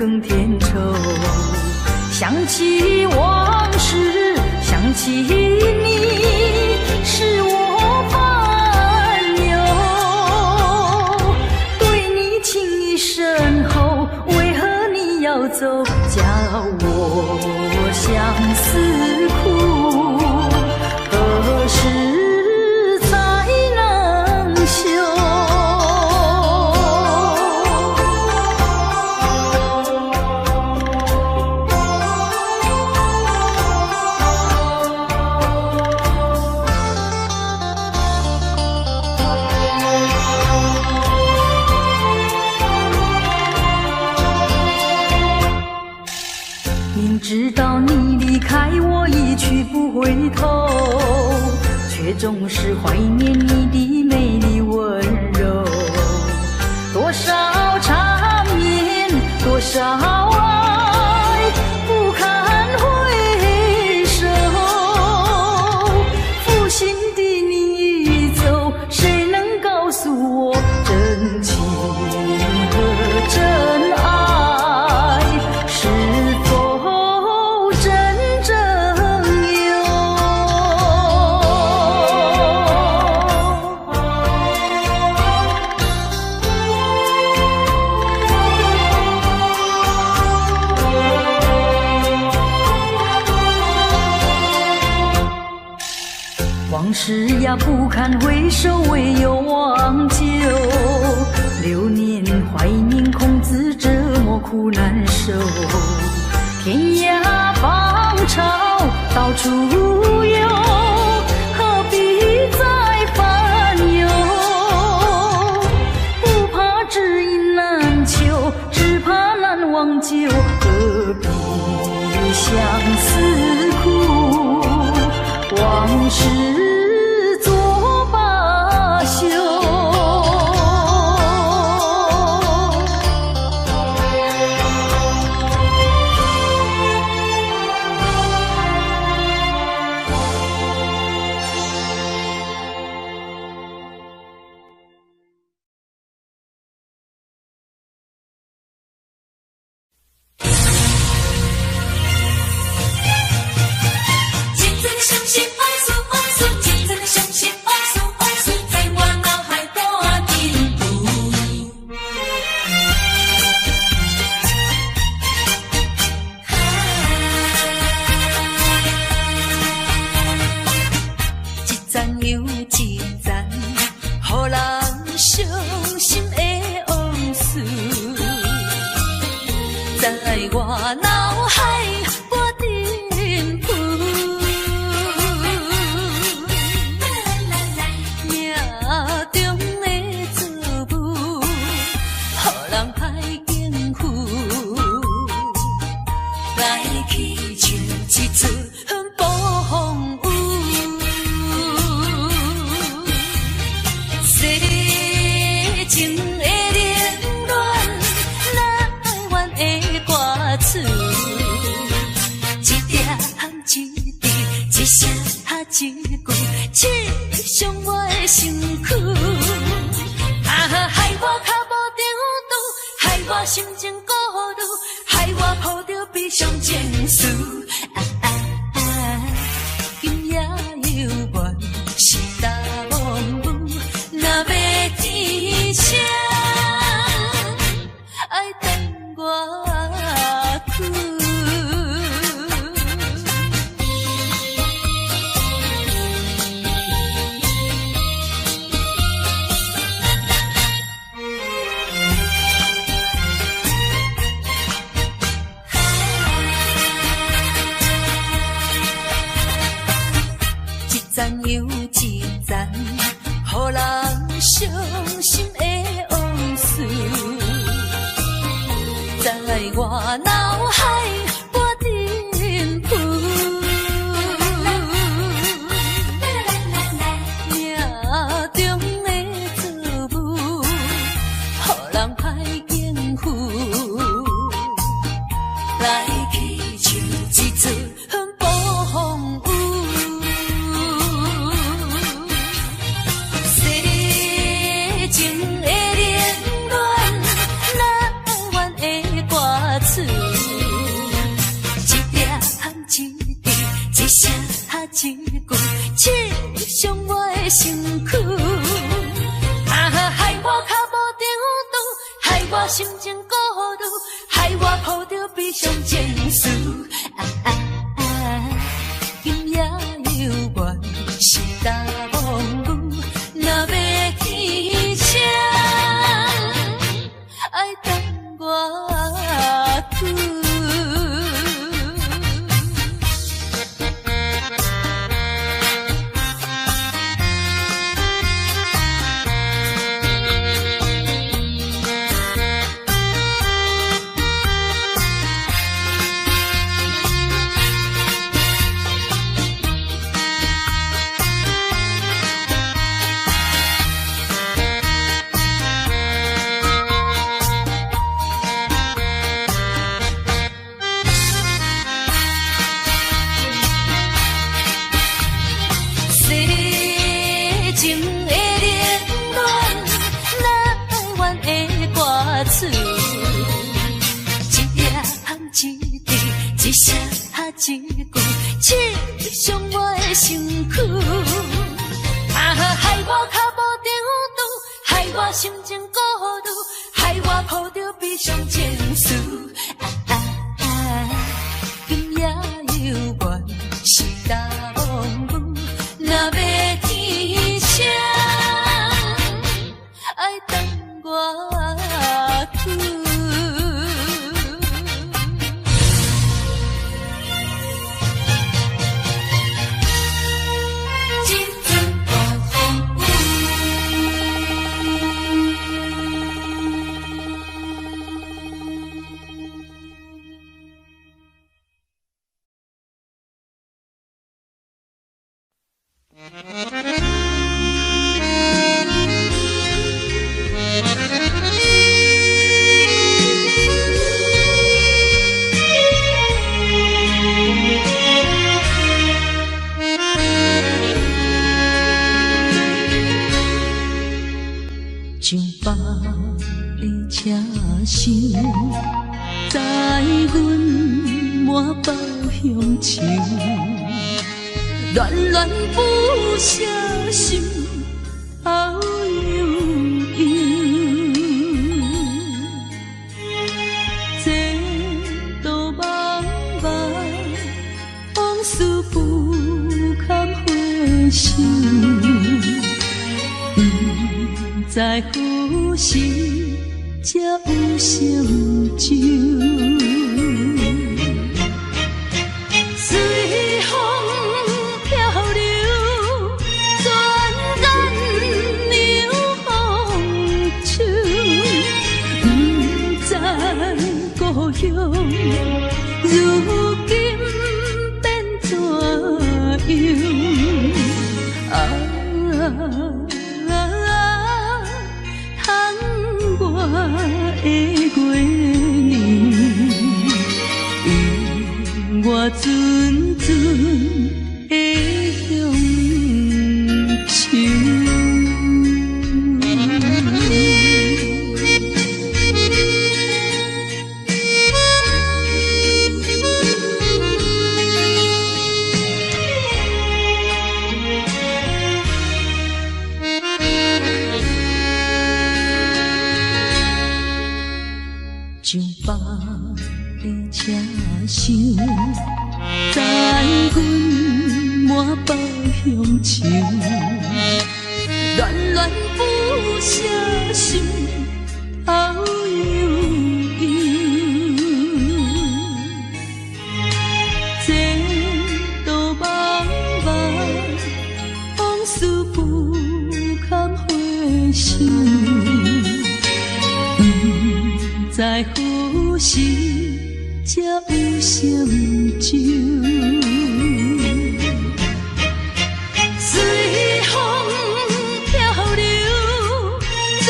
更添愁。想起往事，想起你，是我烦忧。对你情意深厚，为何你要走，叫我相思苦？何时才能休？明知道你离开我一去不回头，却总是怀念你的美丽温柔。多少缠绵，多少爱，不堪回首。负心的你一走，谁能告诉我真情和真爱是否真正有？往事呀不堪回首，唯有忘旧。流年怀念，空自折磨苦难受。天涯芳草到处有，何必再烦忧？不怕知音难求，只怕难忘旧。何必相思苦？往事作罢休。一站又一站，予人伤心的心情孤独，害我抱着悲伤情绪。今夜犹原是大梦舞，若要起声，爱等我久。一声一句，刺伤我的身躯，害我脚步着拄，害我心情孤独，害我抱着悲伤情绪。今夜犹原是大梦舞，若要起声，爱等我久。像百里车声，载阮满北乡愁，恋恋不舍心后悠悠。这道茫茫往事不堪回首。不知何时才有成就，随风漂流，转眼流风手。不知故乡如今变怎样？我的月年，永我纯纯的乡愁。像百里车声，载阮满北乡愁，恋恋不舍心后悠悠。这道茫茫往事不堪回首。在何时才有成就？随风漂流，转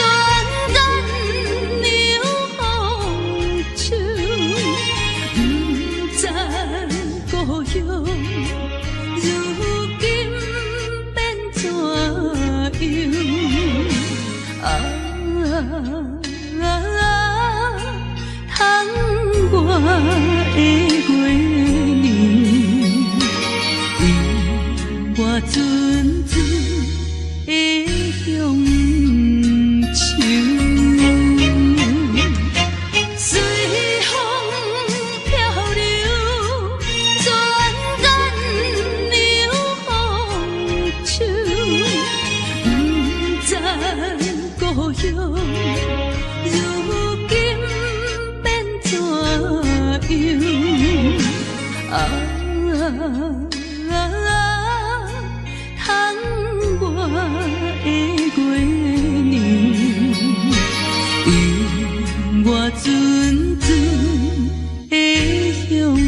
眼流风手。不知故乡如今变怎样？我的月年，乡，如今变怎样？窗外的月亮，永远纯纯的乡愁。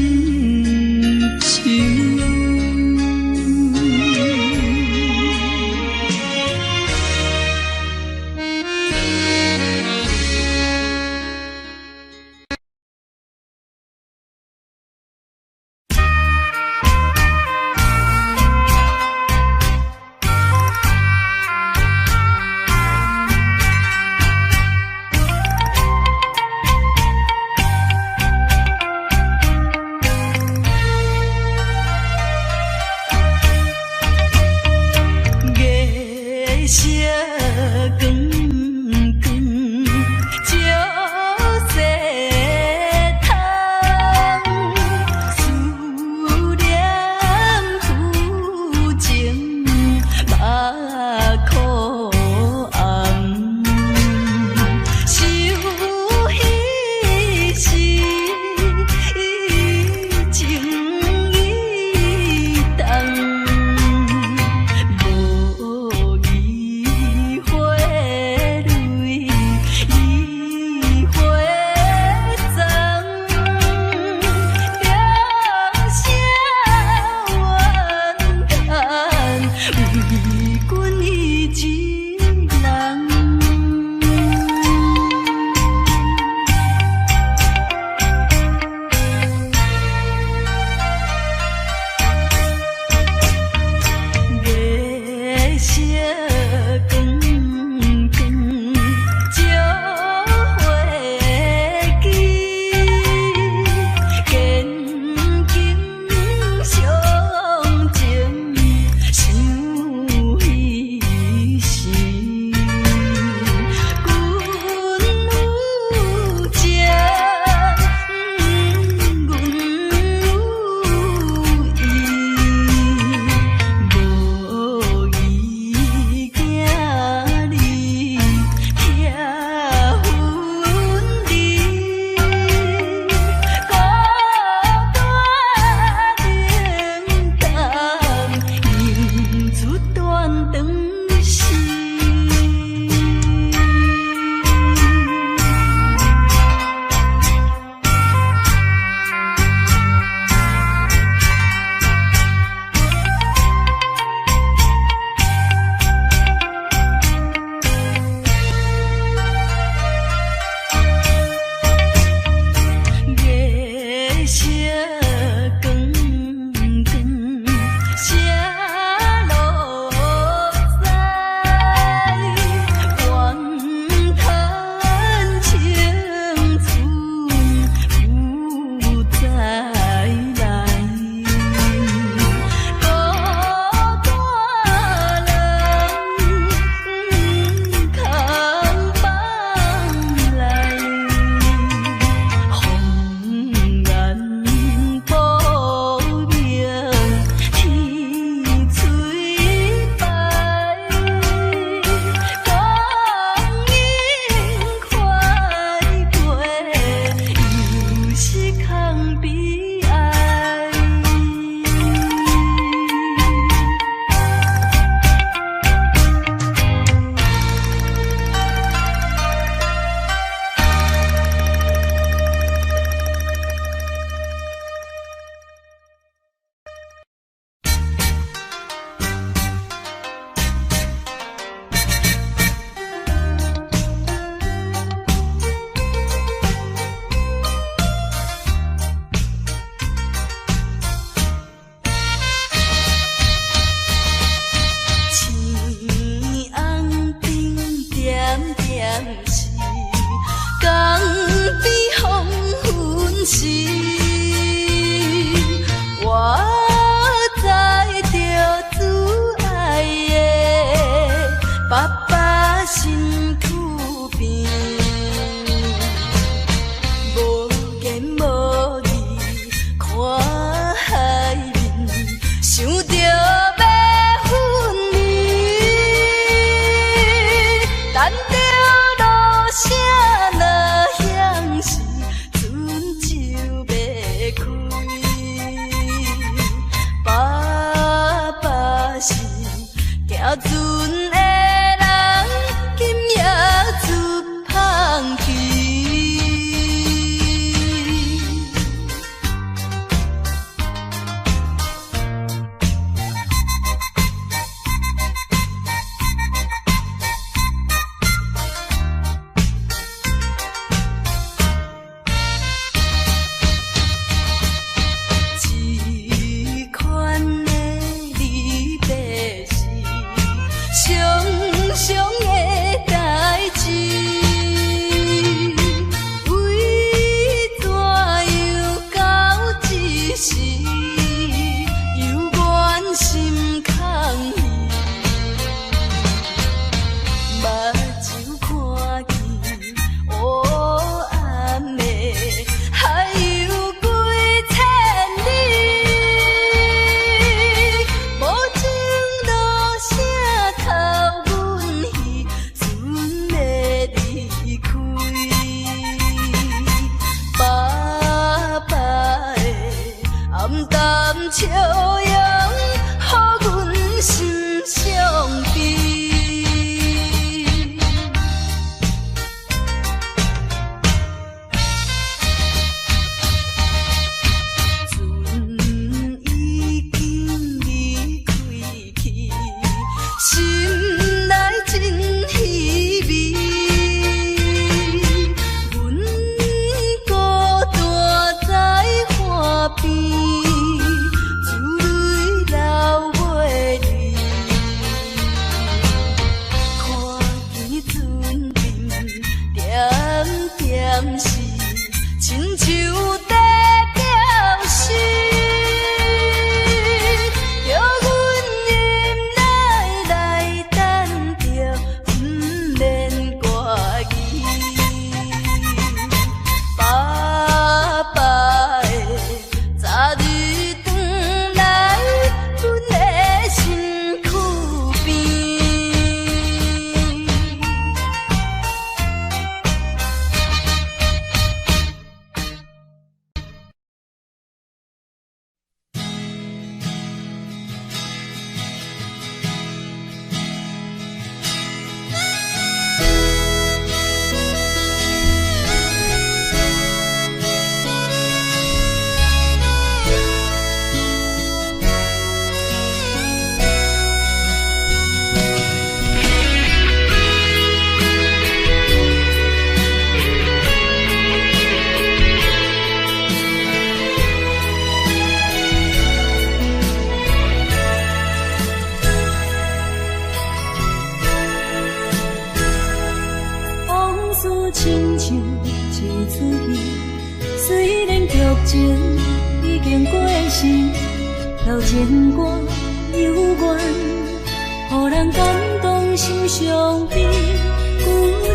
时，我知着自爱的爸爸身躯边，无言无语看海面，想着要分离，等着。笑容，予阮心伤悲。亲像一出戏，虽然剧情已经过时，老情歌犹原，予人感动心伤悲。旧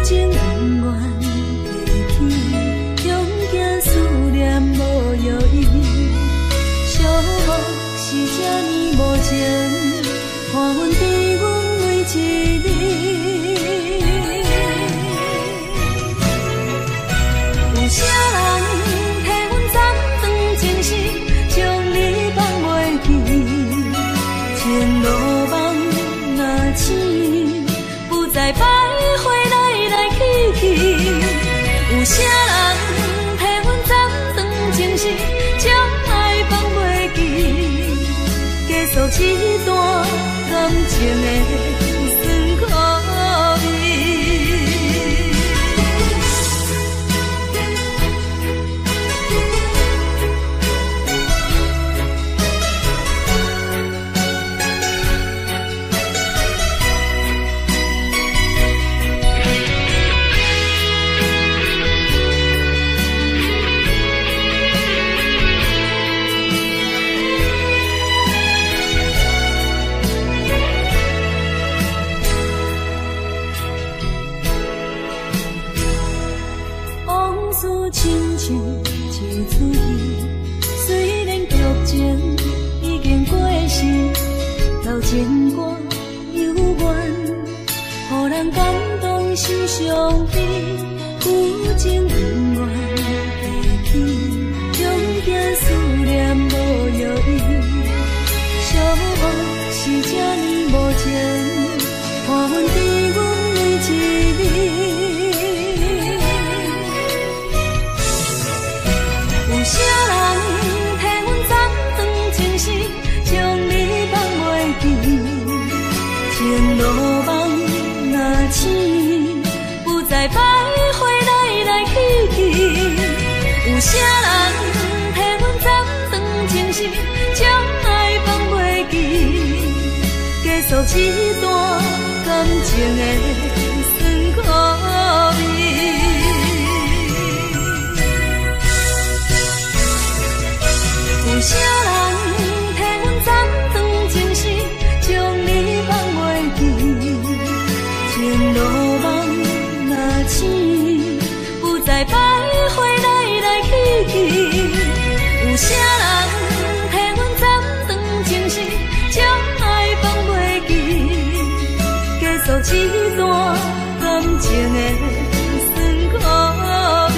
情恩怨提起，用行思念无药医，寂寞是这呢无情，看阮伫阮为一日。有啥人替阮斩断情丝，将你放袂记？前路梦若醒，不再徘徊来来去去。有啥人替阮斩断情丝，将爱放袂记？结束一段感情的酸苦味。亲像一出戏，虽然剧情已经过时，老情歌犹原，予人感动心伤悲。旧情恩怨提起，用行思念无药医。寂寞是这呢无情，看阮伫阮为一日。有啥人替阮斩断情丝，将你放袂记？前路梦若醒，不再徘徊来来去去。有啥人替阮斩断情丝，将爱放袂记？结束一段感情的酸苦味。有啥人替阮斩断情丝，将你放袂记？前路梦若醒，不再徘徊来来去去。有啥人替阮斩断情丝，将爱放袂记？结束一段感情的酸苦味。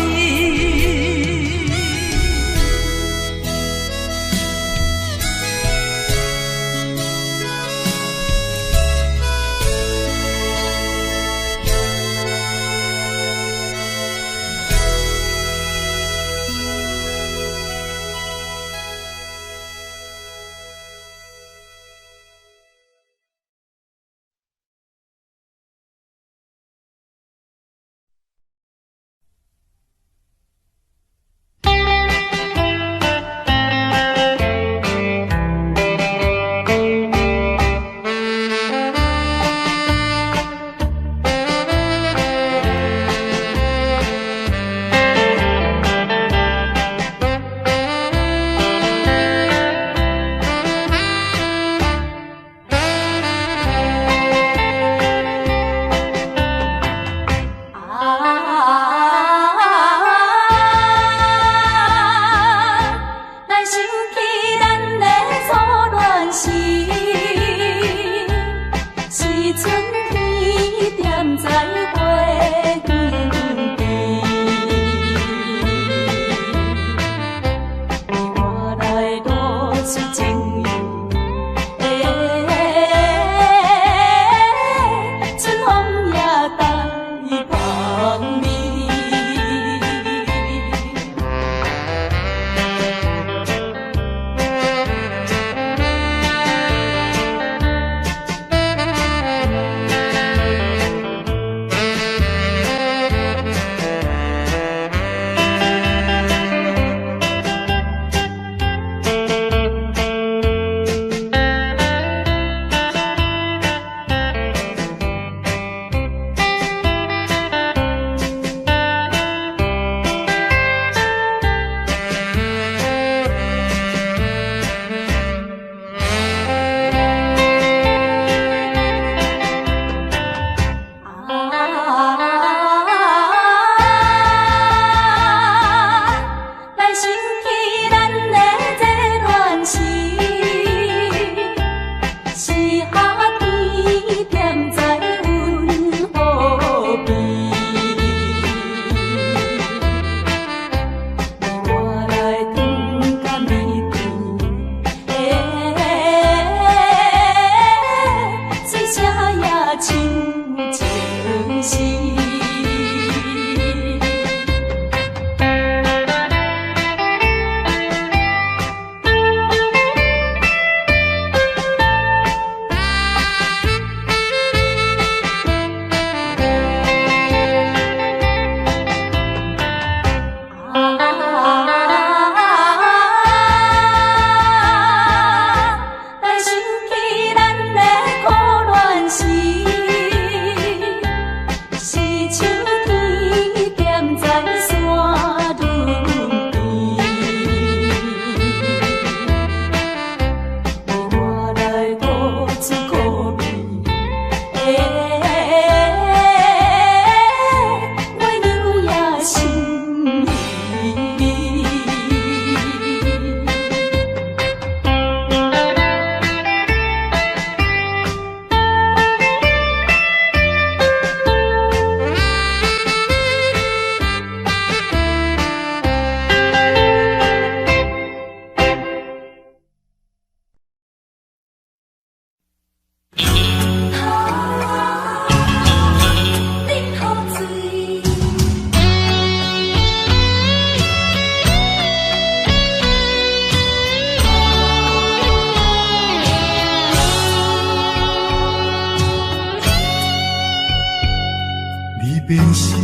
变心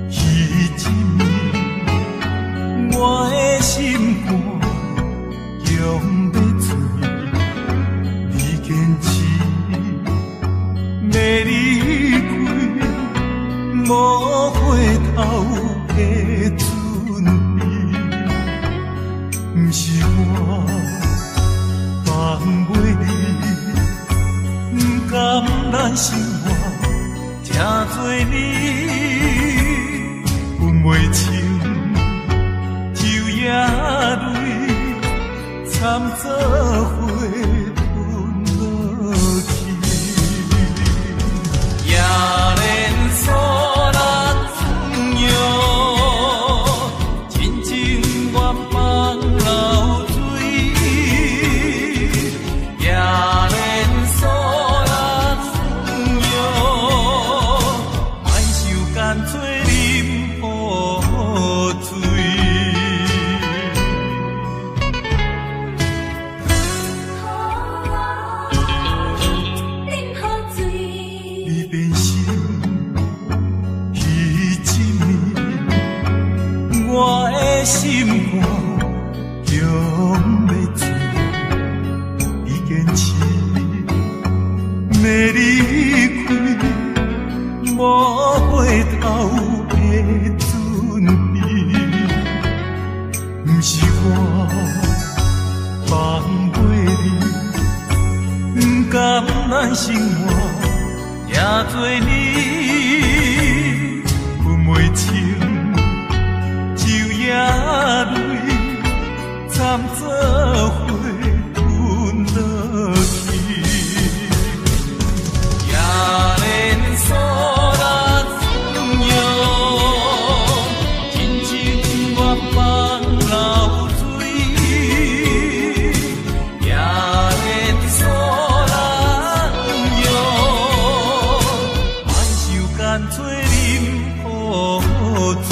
彼一暝，我的心肝强要醉，你坚持要离开，无回头的准备，不是我放袂你，不甘咱生活正做你，分袂清昼夜泪，惨做伙吞落去，也连锁咱朋友，真情愿放流水，也连锁咱朋友，莫受干脆啉雨水。你变心彼一暝，我的心肝强要醉，你坚持要离开，无回头的准备，不是我放袂你，不甘咱生活也做你，分袂清昼夜泪，惨做伙吞落去，也连锁咱朋友，真情愿放流水，也连锁咱朋友，莫受干脆啉雨水。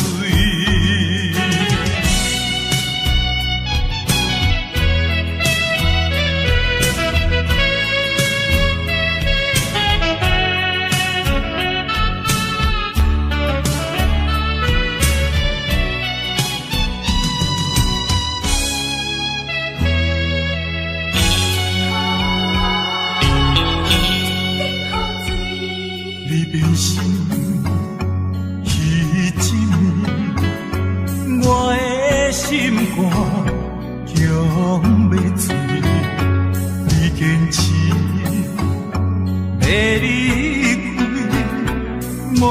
你变心彼一暝，我的心肝强要醉，你坚持要离开，无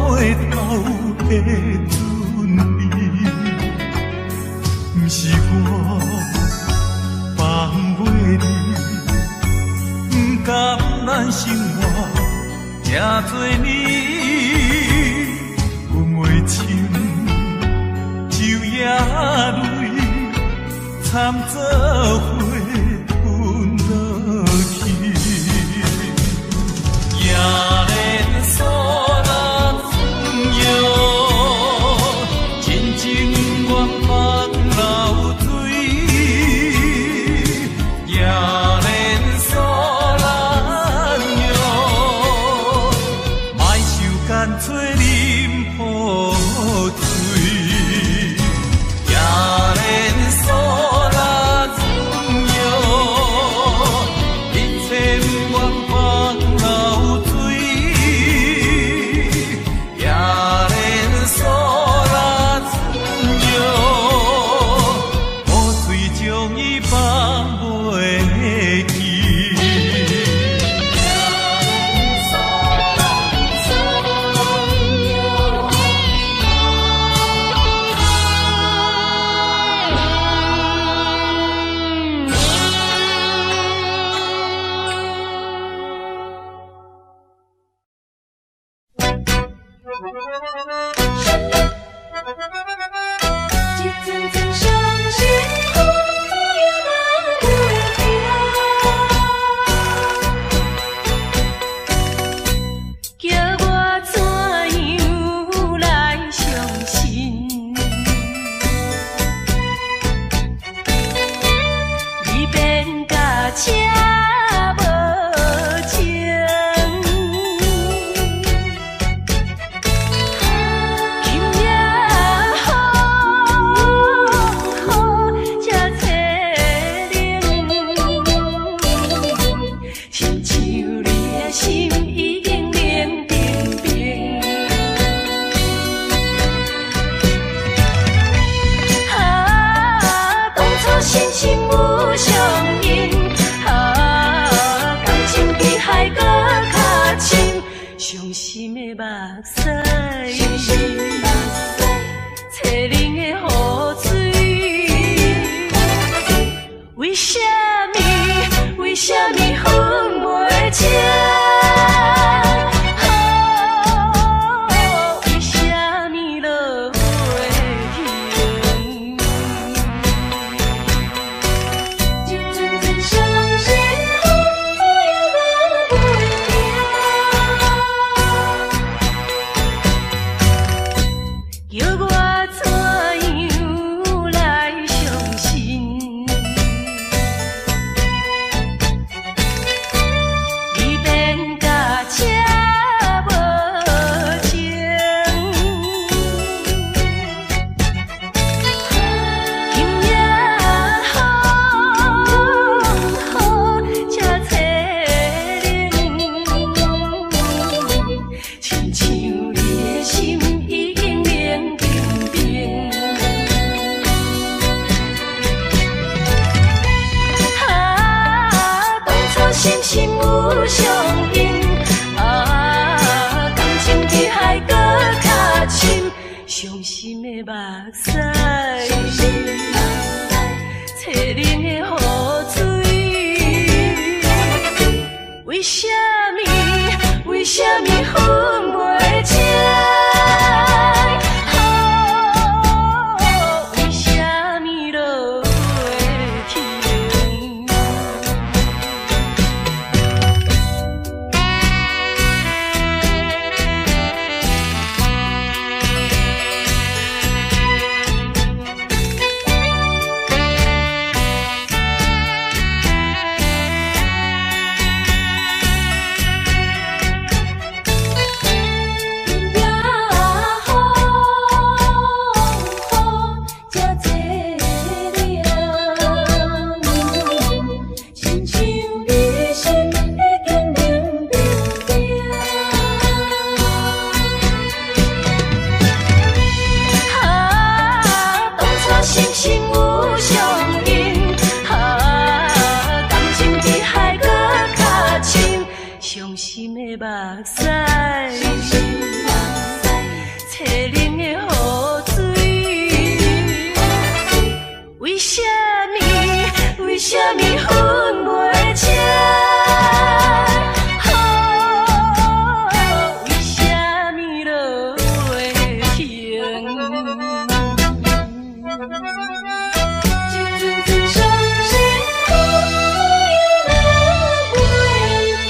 回头的准备，不是我放袂你，不甘咱生活正做你，分袂清昼夜泪，惨做伙吞落去，也连锁咱朋友，真情愿放流水，也连锁咱友，莫受干脆啉雨水，也连锁咱朋友，一切不愿放流水，也连锁咱朋友，雨水将伊放袂去。一阵阵伤心风也来袂停，叫我怎样来相信？你变甲车无情。青冷的雨水，为什么分袂清？为什么落袂停？一阵阵伤心风，左右人袂行，叫我怎样来相信？你变甲这无情，今夜风这凄冷，亲像你的心已经冷冰冰。当初深深有相印，感情比海搁较深，伤心的目屎，青冷的雨水，为什么分袂清？为什么落袂停？伤心的目屎，青冷的雨水，为什么分袂清？为什么落袂停？一阵阵伤心风，左右人袂停。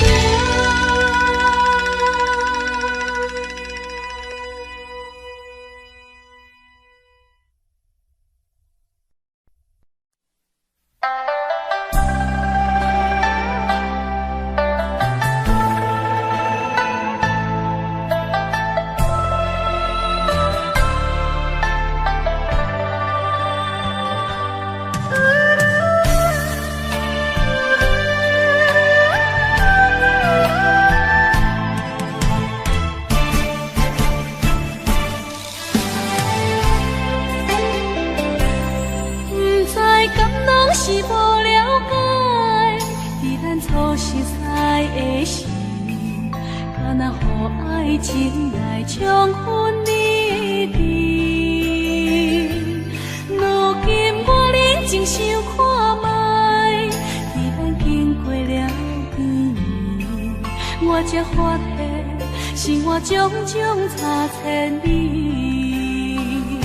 是无了解，伫咱初识在的时，敢若予爱情来冲昏你智。如今我认真想看卖，伫咱经过了几年，我才发现生活种种差千里。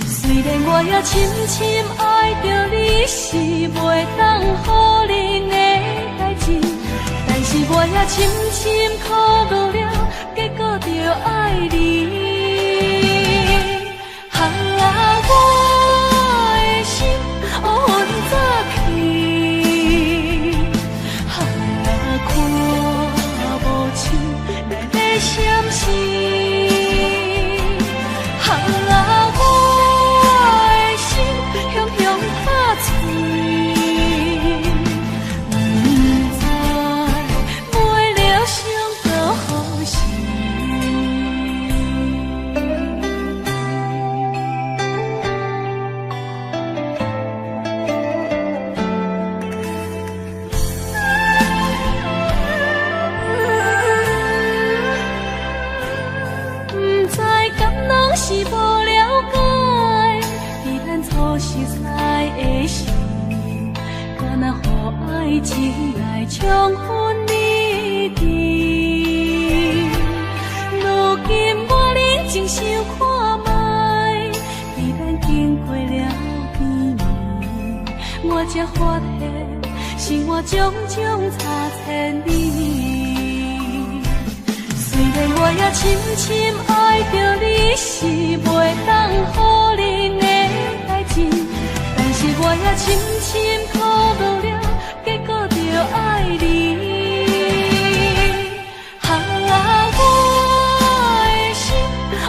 虽然我也深深爱着你，是袂当予人的代志，但是我也深深苦恼了，结果着爱你。我的心乌云早起，看无像来咧闪烁。拢是无了解，伫咱初识在的时，敢若予爱情来冲昏你智。如今我认真想看卖，伫咱经过了几年，我才发现生活种种差千里。虽然我也深深爱着你，是袂当予人的代志，但是我也深深苦恼了，结果着爱你。我的心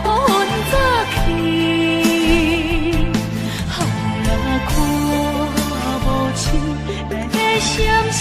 乌云早起，看无清来在闪烁。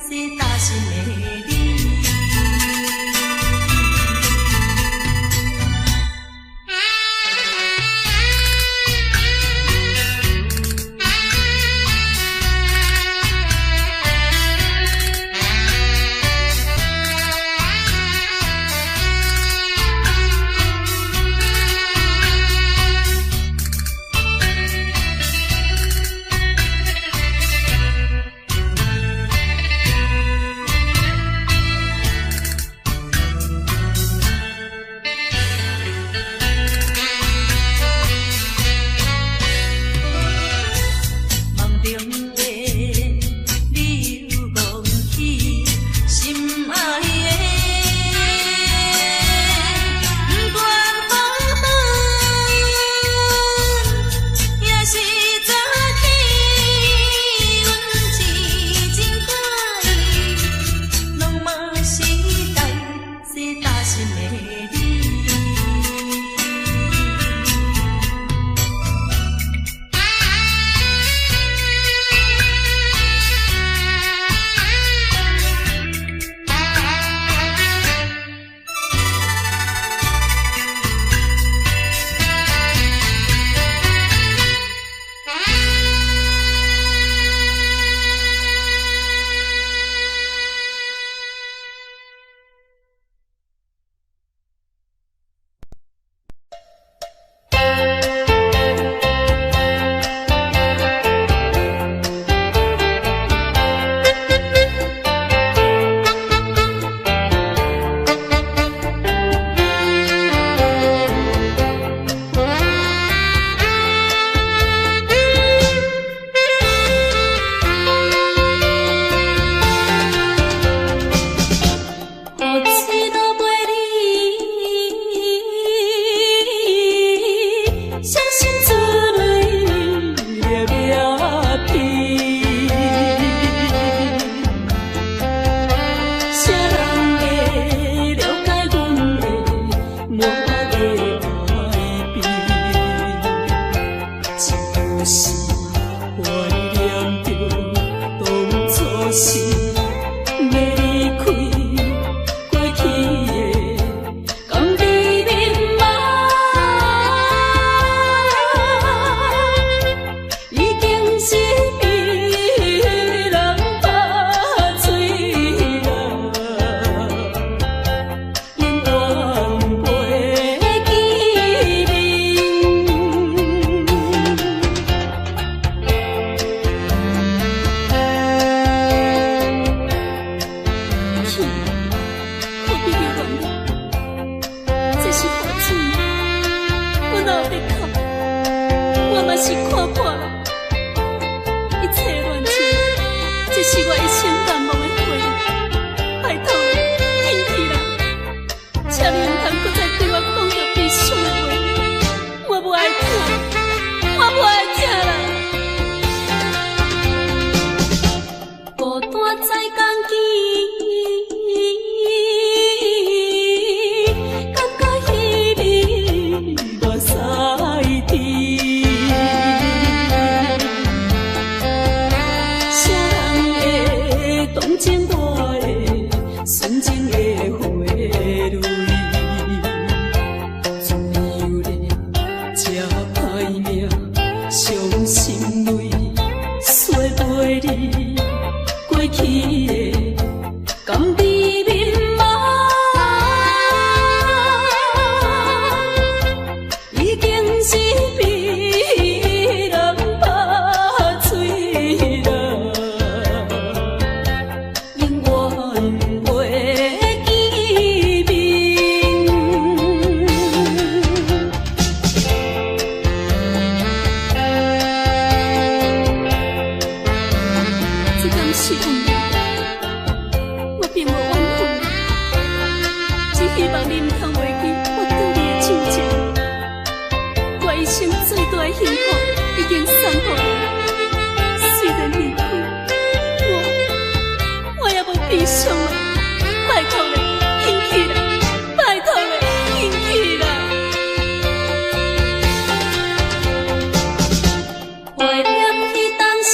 是大心的你。何必要原谅？这是雨水，我哪有得哭？我嘛是看破了，一切乱情，这是我一生难忘的回忆。拜托你，返去啦！请你唔通搁再对我讲着悲伤的话，我不爱听，我不爱听啦！孤单在江边，感觉稀微目屎滴。谁人会动情我的纯情的花蕊？自由的这歹命，伤心泪洗袂离。过去的甘甜蜜码，已经是被人拍碎了，永远袂记面。这敢是梦？我并无怨恨，只希望你唔通忘记我对你的真情。我一生最大的幸福已经送予你，虽然离开，我也无悲伤啊！拜托你，返去啦！拜托你，返去啦！怀念起当时。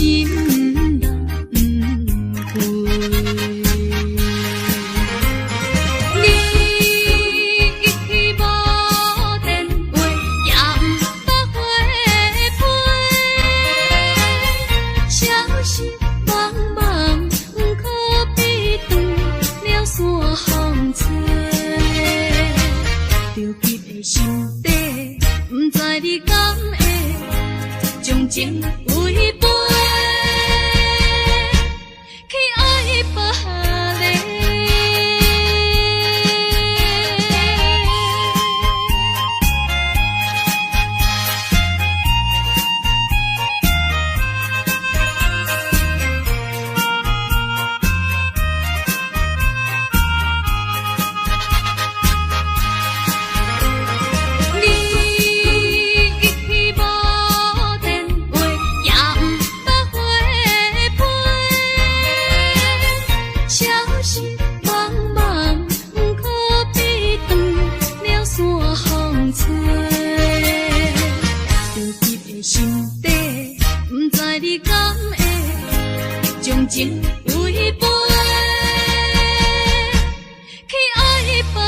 心人不回。你无电话，也不捌回批，消息茫茫，不可比断了山风吹。着急的心底，不知你敢会将情违背，去爱别个。将情违背，去爱别个。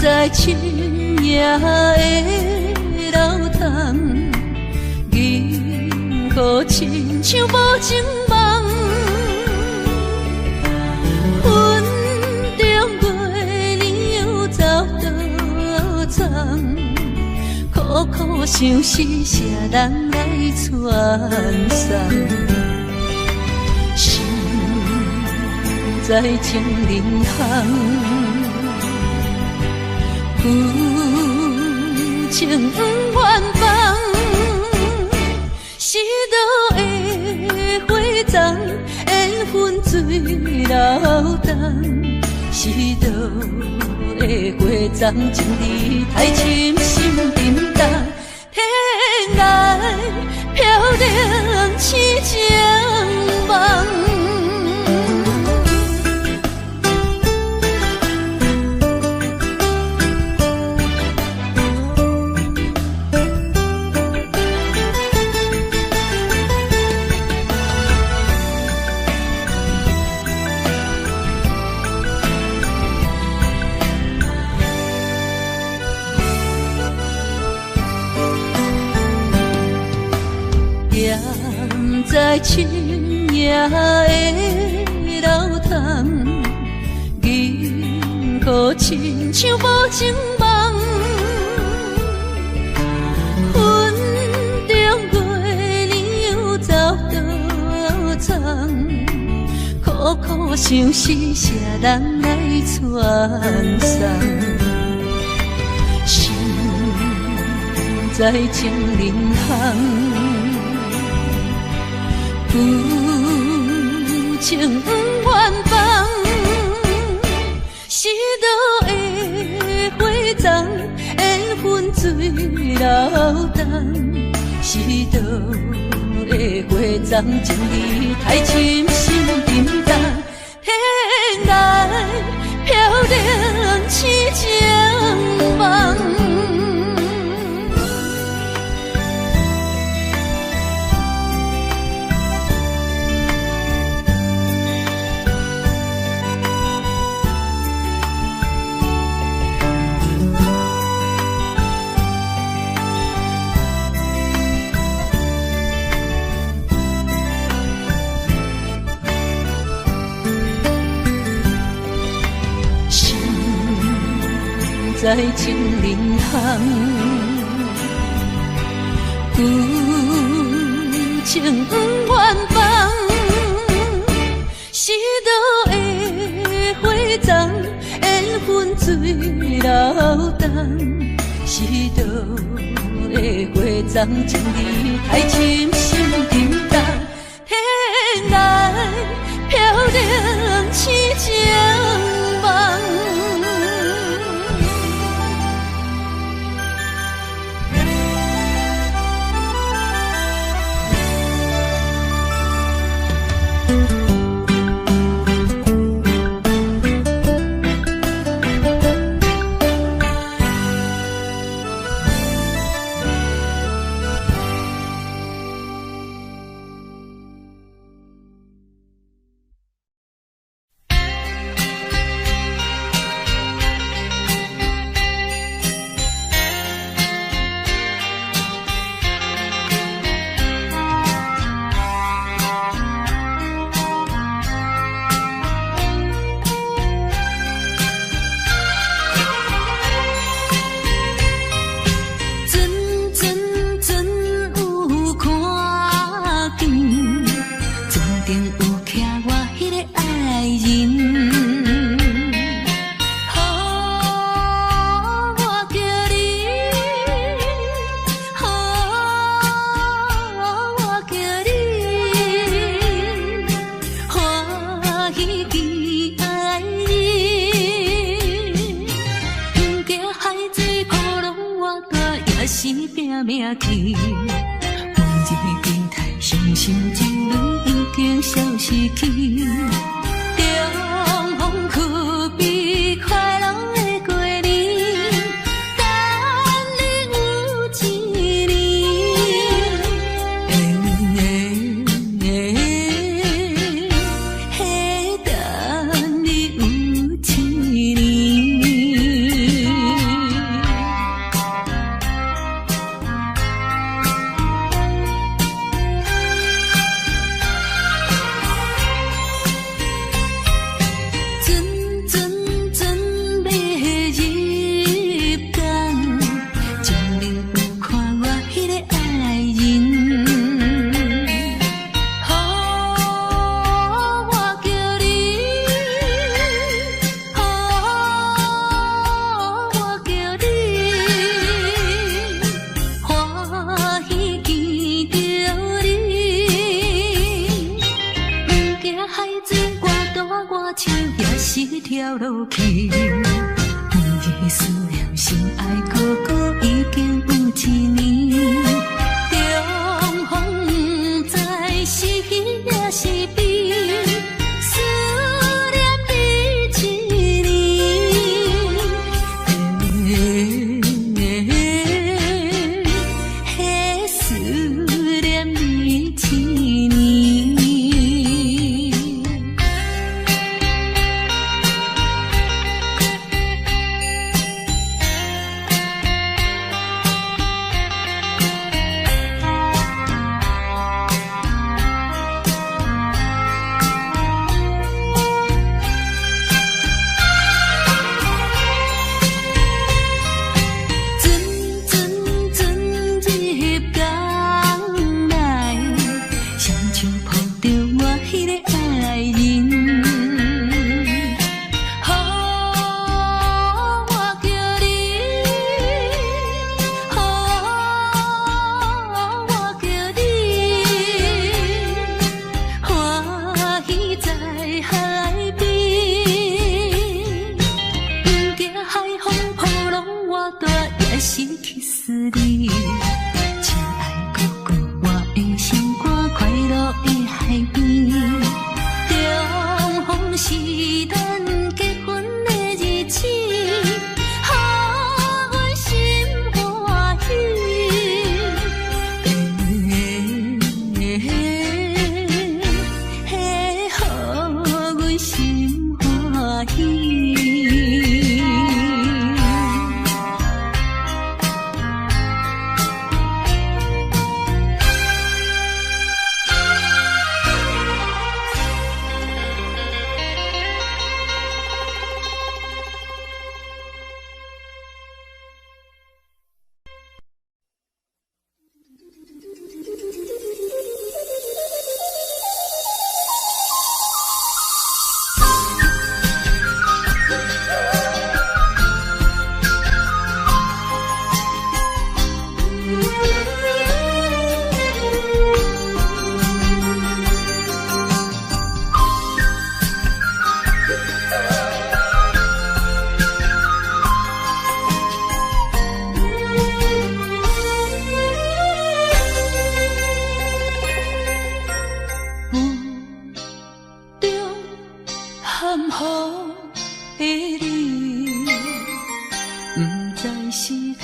在深夜的楼堂，银河亲像无情梦，云中月亮又走倒藏，苦苦相思谁人来传送？心在情人行。有情不愿放，是倒的花丛，缘分水流动，是倒的花丛，情义太深，心沉重，天涯飘零痴情梦。在深夜的楼堂，银河亲像无情梦，云中月亮又走倒藏，苦苦相思谁人来传送？心在情人行。有情不愿放，是倒的花丛，缘分水流动，是倒的花丛，情义太深，心沉重，天涯飘零痴情梦。在情人行，有情不愿放，是倒的花丛，缘分水流动，是倒的花丛，情义太深心沉重，天涯飘零痴情梦。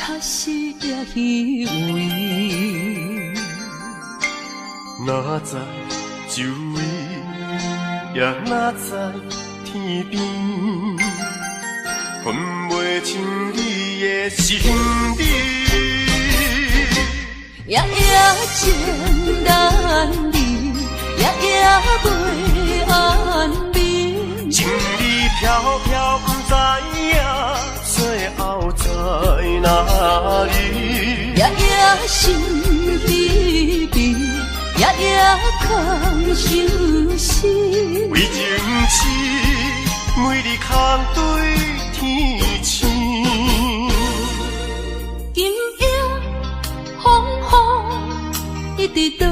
确实也虚伪。哪知周围，也哪知天边，分袂清你的心理。夜夜情难离，夜夜袂安眠。情意飘飘，不知影最后在哪里。夜夜心悲悲，夜夜空相思。为情痴，每日空对天星。今夜风雨一直倒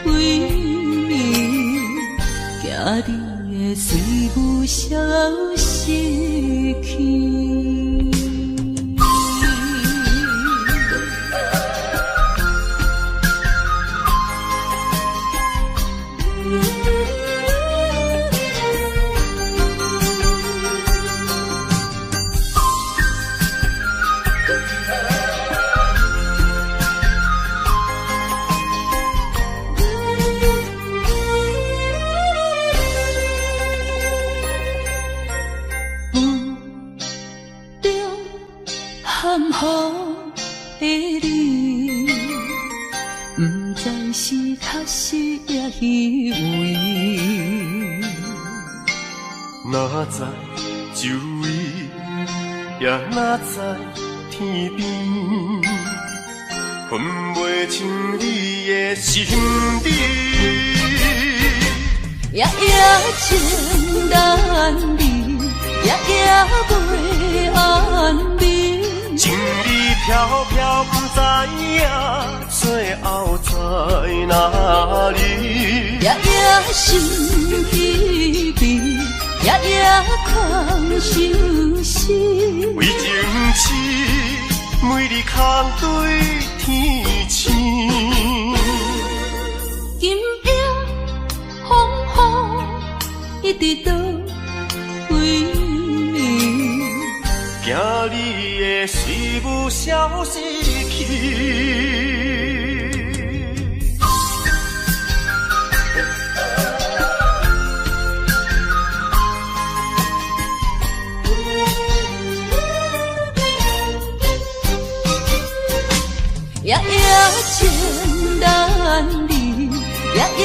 位，惊你的随无消息去。含糊的你，不知是确实也虚伪。哪知周围，也哪知天边，分袂清你的心理。夜夜情难离，夜夜袂安眠。情意飘飘，不知影最后在哪里。夜夜心悲悲，夜夜空相思。为情痴，每日空对天星。今夜风雨一直倒位，惊你的随无消息去。夜夜情难离，夜夜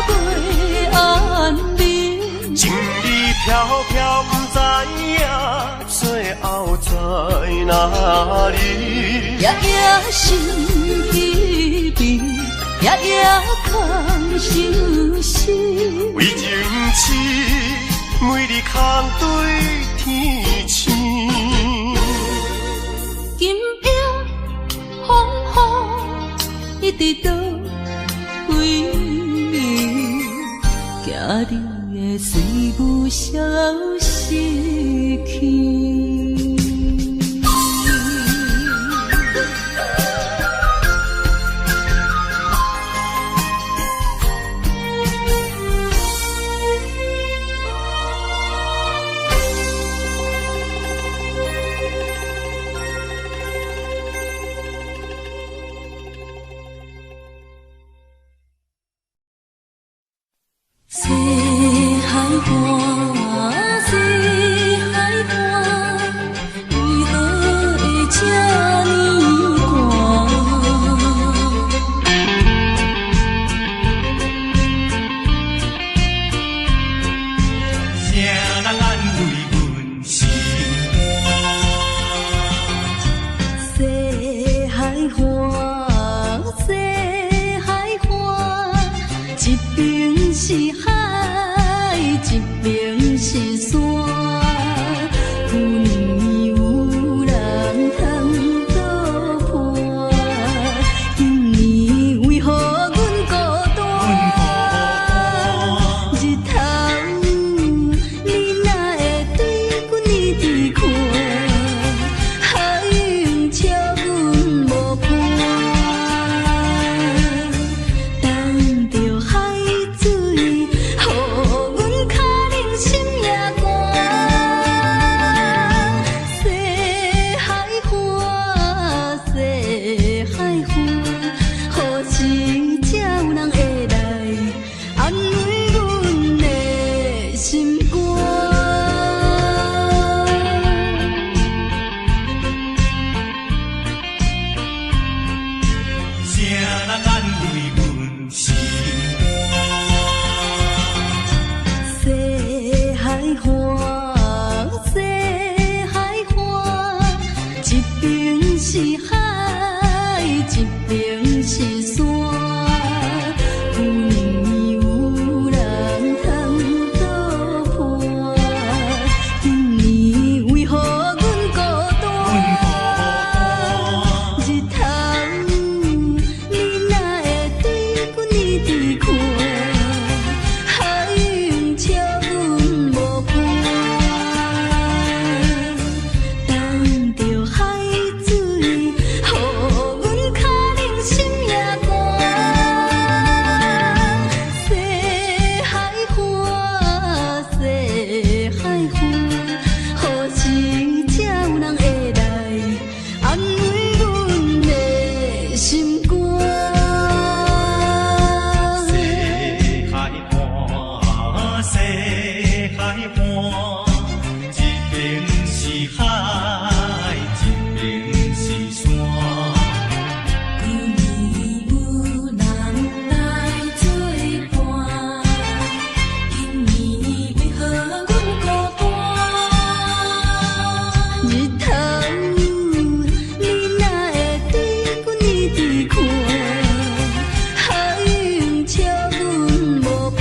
袂安眠。情意飘飘，不知影最后在哪里。夜夜心悲悲，夜夜空相思。为情痴，每日空对天星。今夜风雨一直倒位，惊你的随无消息去。西海岸，西海岸。一边是海，一边是山。有年有人通作伴，今年为何阮孤单？日头你哪会对阮一直看？海涌笑阮无伴。等着海水，予阮脚冷心也寒。西海岸，西海岸，何时才有人会来安慰阮的心肝？西海岸，西海岸，一边是海，一边是山。有年有人来作伴，今年为何阮孤单？日头你哪会对阮一直看？海涌笑阮无伴。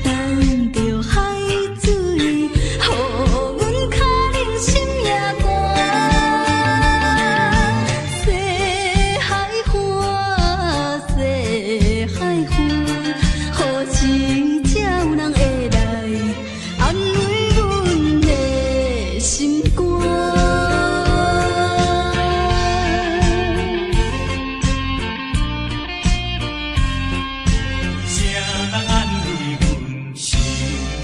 等着海水，予阮脚冷心也寒。西海岸，西海岸，何时才有人会来安慰阮的心肝？谁人安慰阮心肝？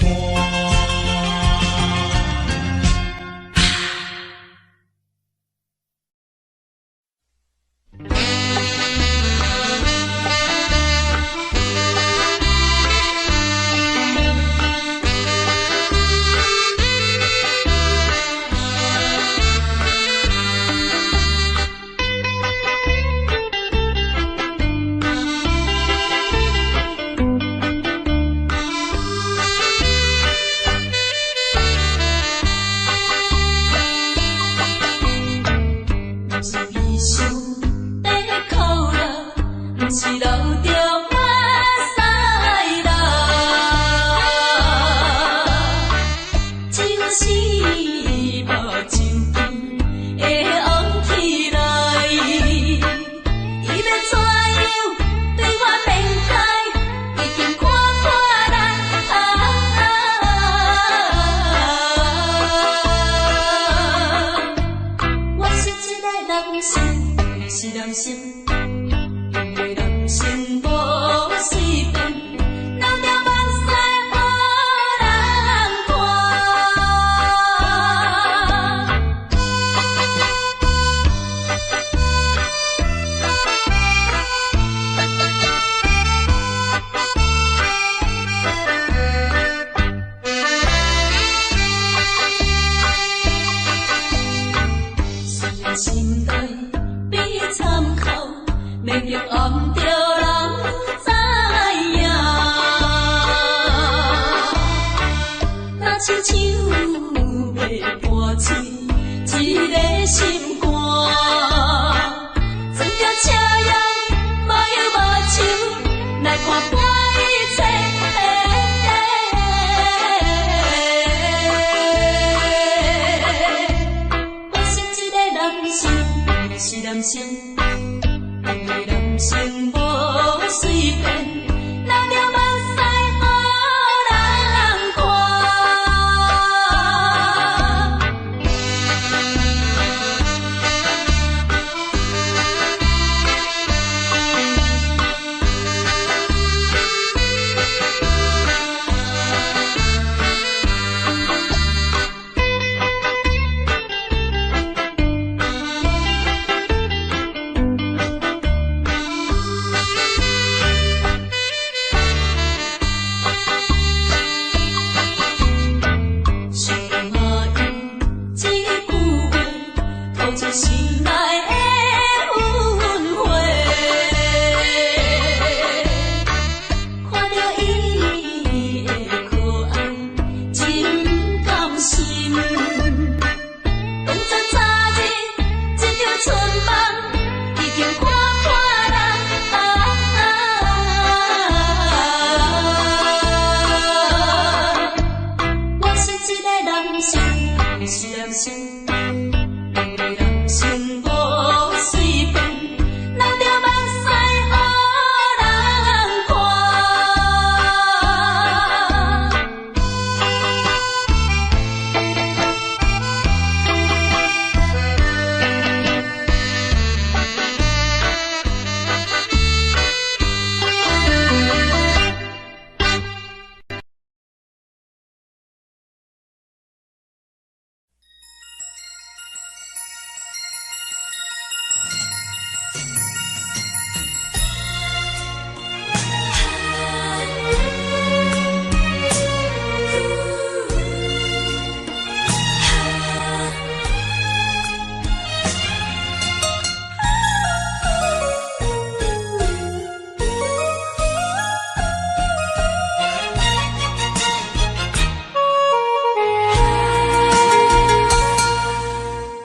不是悲伤在哭了，不是流着目屎啦，只有是目睭边会红起来。伊要怎样对我面开，已经看破啦。我是一个人生，不是人生，因为人生无水分，流着目屎予人看。心内比参考，免得暗着人知影。若亲像要破碎一个心肝，装着车样无忧无愁，来看破一切。我是一个人生，不是人生，因为人生无水分，流着目屎予人看。闪闪，人生无随便，拿着目屎予人看。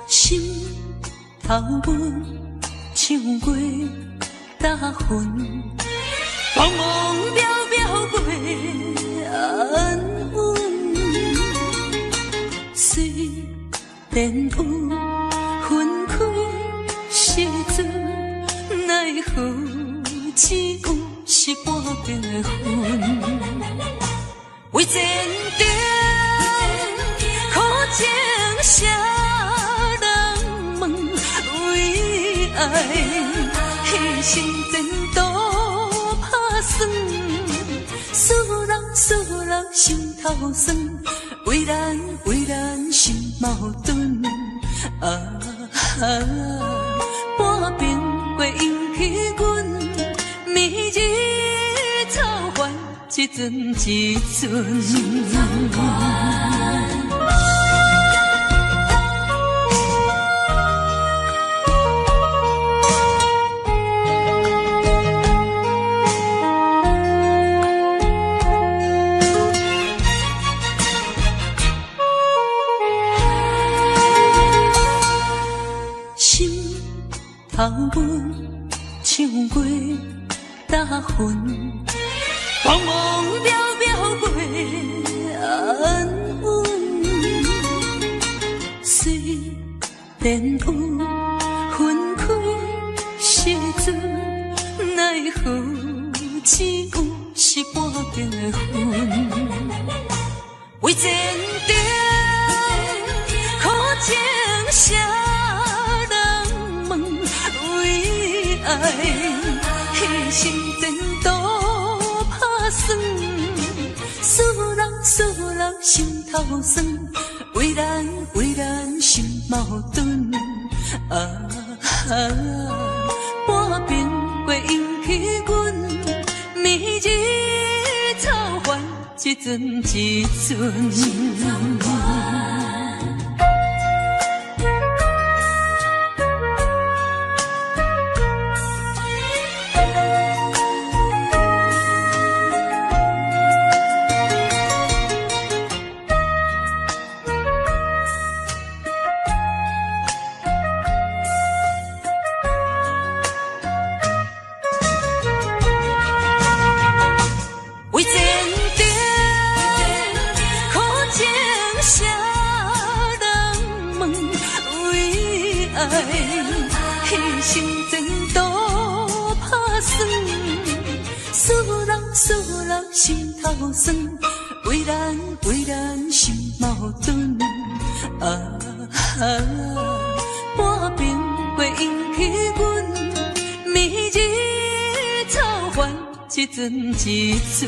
心头阮唱过大云，茫茫渺渺过安稳。虽然有分开时阵，奈何只有是半边的云。为前程苦情谁人问？为爱牺牲前途打算，使人心头酸，为咱心矛盾。半边月引起阮明日草原一阵一阵。心头阮唱过大云，茫茫渺渺过安稳。虽然有分开时阵，奈何只有是半边的云。为前程苦情谁人问？为爱牺牲前途打算，使人心头酸，为咱心矛盾。半边月引起阮明日草原一阵一阵。为前程苦情谁人问？为爱牺牲前途打算，使人心头酸，为咱心矛盾。半边月引起阮明日草原一阵一阵。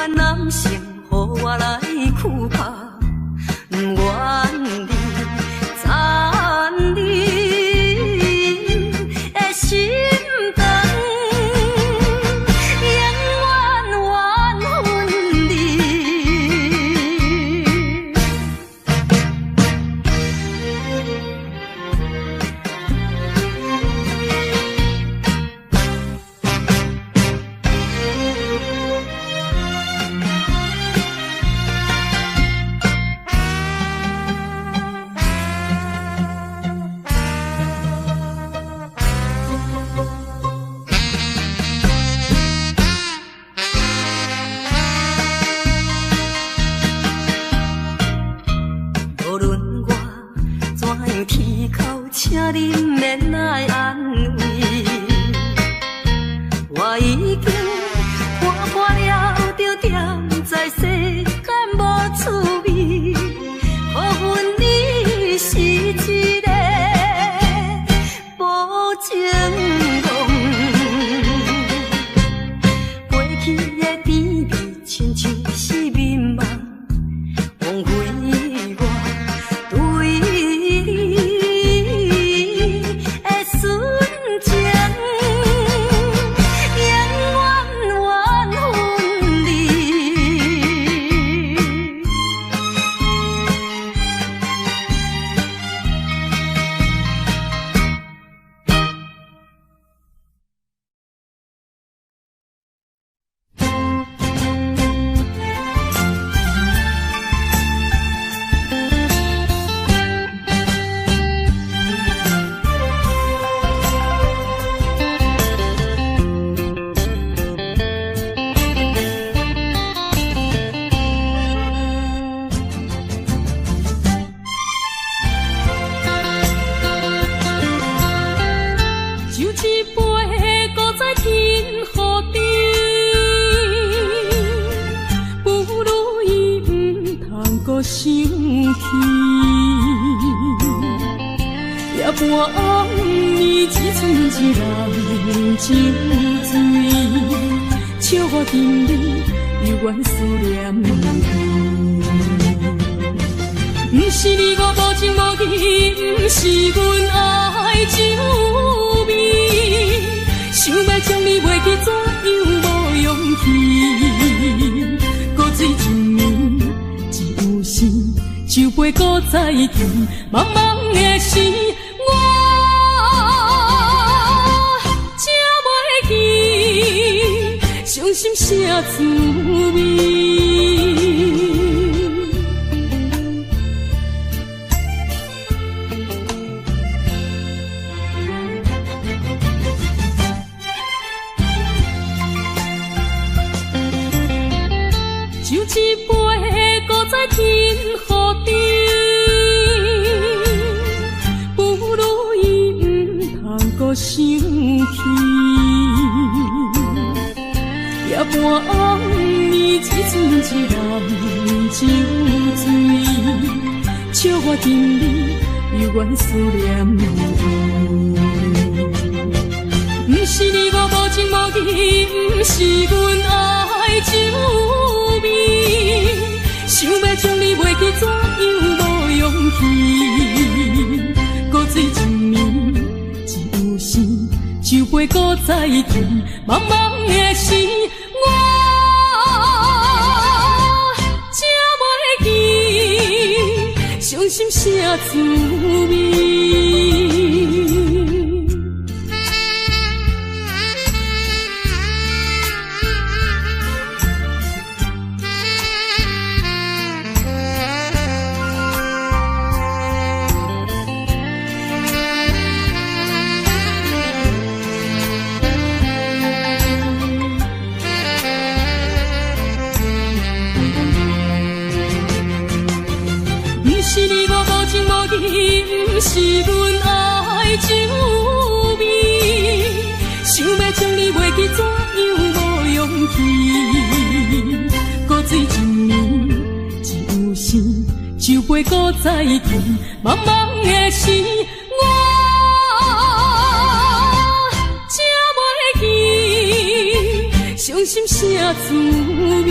万男性，予我来躯拍，不愿你残忍的心肠，永远怨恨你。无论我怎样啼哭，请你免来安慰。我已经看破了，就踮在世间无趣味。可恨你是一个无情梦，过去的甜蜜亲像是眠梦，枉费我对你的纯情，永远怨恨你。就一杯搁再天雨滴，不如伊不通搁想起。也半暝只剩一人酒醉，笑我今日犹原思念你。不是你我无情无义，不是阮爱酒味，想要将你袂记，怎样无勇气？搁醉一暝，一有时，酒杯搁再添，茫茫的时，我才袂记，伤心啥滋味？就一杯搁再添雨滴，不如伊不通搁想起。也半暝只剩一人酒醉，笑我今日犹原思念你。不是你我无情无义，不是阮爱酒味，想要将你袂记，怎样无勇气？搁醉一暝，一有时，酒杯搁再添，茫茫的时，我才袂记，伤心啥滋味？不是阮爱酒味，想要将你袂记，怎样无勇气？搁醉一暝，一有时，酒杯搁再添，茫茫的时，我才袂记，伤心啥滋味？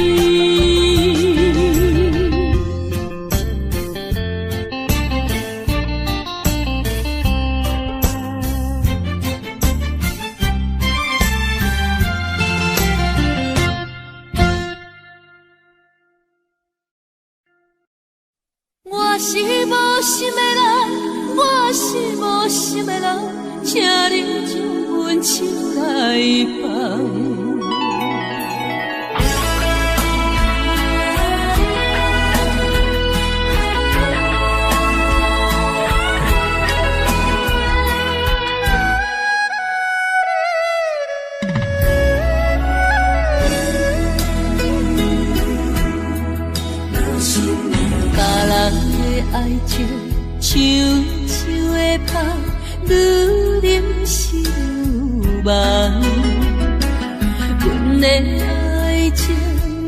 我是无心的人，我是无心的人，请你将阮手来放。爱情像树的香，愈啉是愈梦。阮的爱情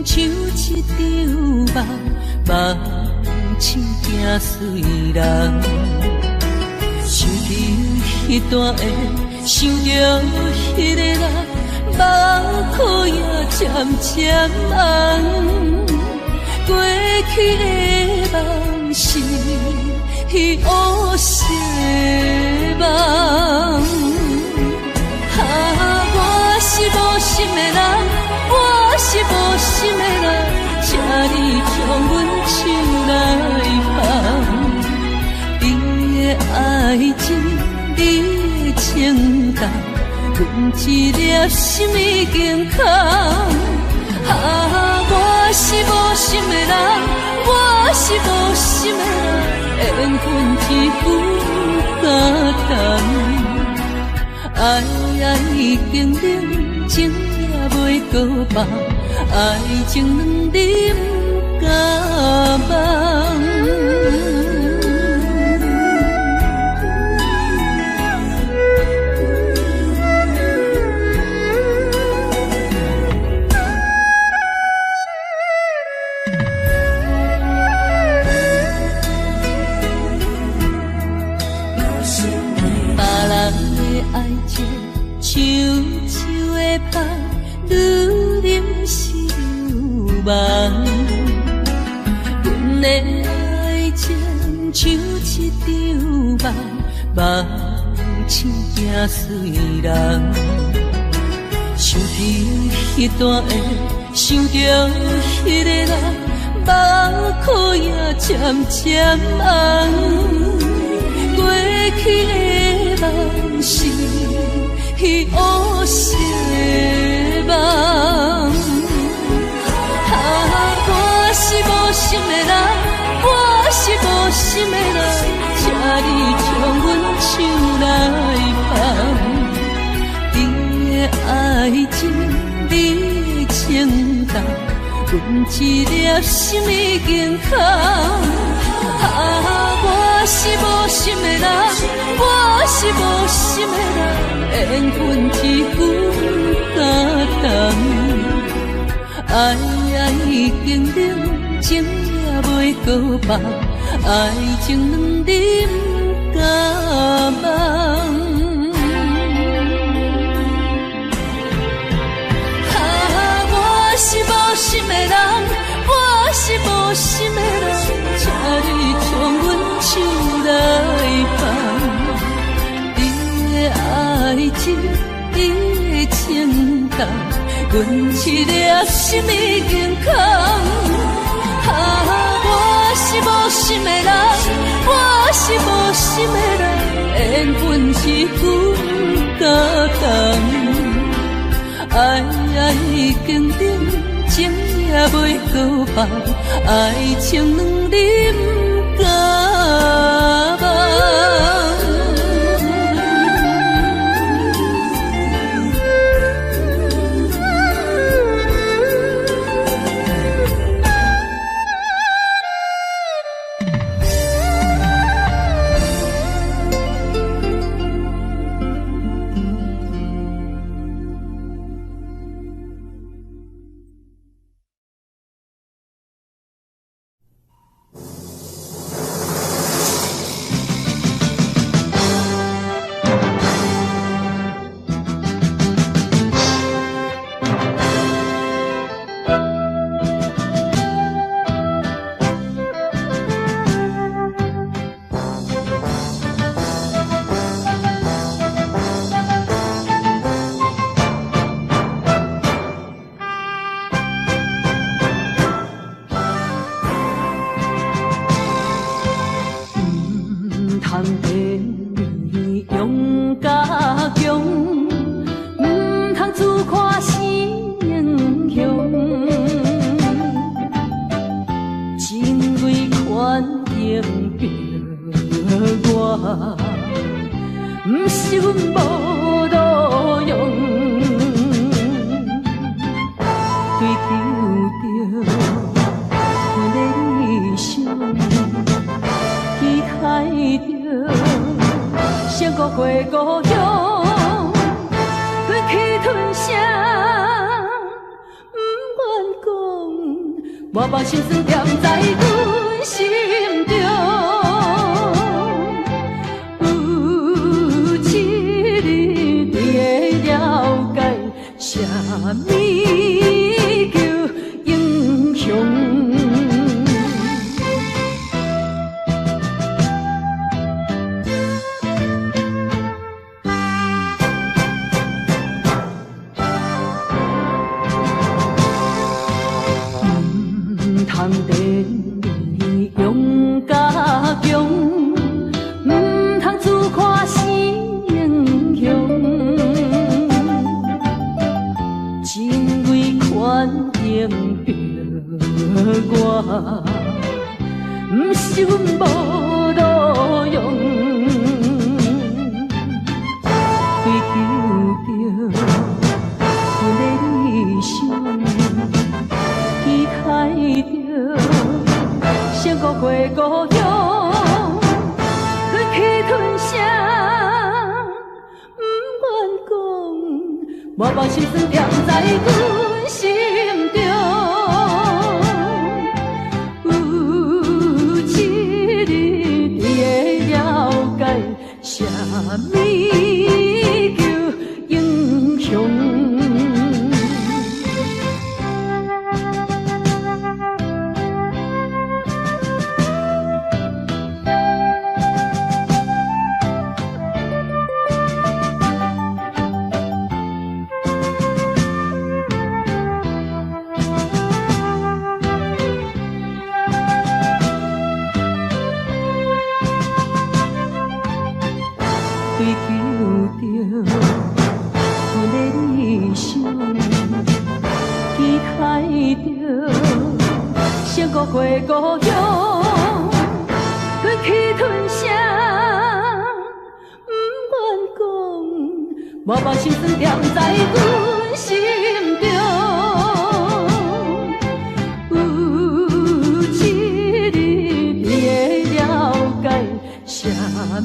像一场梦，梦醒惊碎人。想着迄段的，想着迄个人，目眶也渐渐红。过去的梦是乌色的梦，我是无心的人，我是无心的人，请你将阮手来放。你的爱情，你的情重，阮一粒心已经空。我是无心的人，我是无心的人，缘分只有加重。爱已经冷，情也袂搁放，爱情两忍甲梦。像树的香，愈啉是愈梦。阮的爱情像一场梦，梦醒惊碎人。想着迄段的，想着迄个人，目眶也渐渐红。过去的梦是乌色的梦，我是无心的人，我是无心的人，请你将阮手来放。你的爱情，你的情重，阮一粒心已经空。我是无心的人，我是无心的人，缘分只有加重。爱已经冷，情也袂搁放，爱情两忍甲梦。我是无心的人，我是无心的人，请你将阮手来放。你的爱情，你的情重，阮一粒心已经空。我是无心的人，我是无心的人，缘分只有加重。爱已经冷，情也袂搁放，爱情两忍甲梦。中着我，不是阮无路用，追求着阮的理想，期待着闪过过故乡，吞去吞下。我把心酸踮在阮心中，有一日你会了解，啥物叫英雄。通电勇甲强，唔通自夸是英雄。情为权定着我，唔是阮无路用，追求着阮的理想，期待着闪过过故乡，吞去吞下，不愿讲，我把心酸踮在阮心中，有一日你会了解，啥物叫英雄。追求着阮的理想，期待着闪过过故乡，吞去吞下，不愿讲，我把心酸踮在阮心中，有一日你会了解，啥物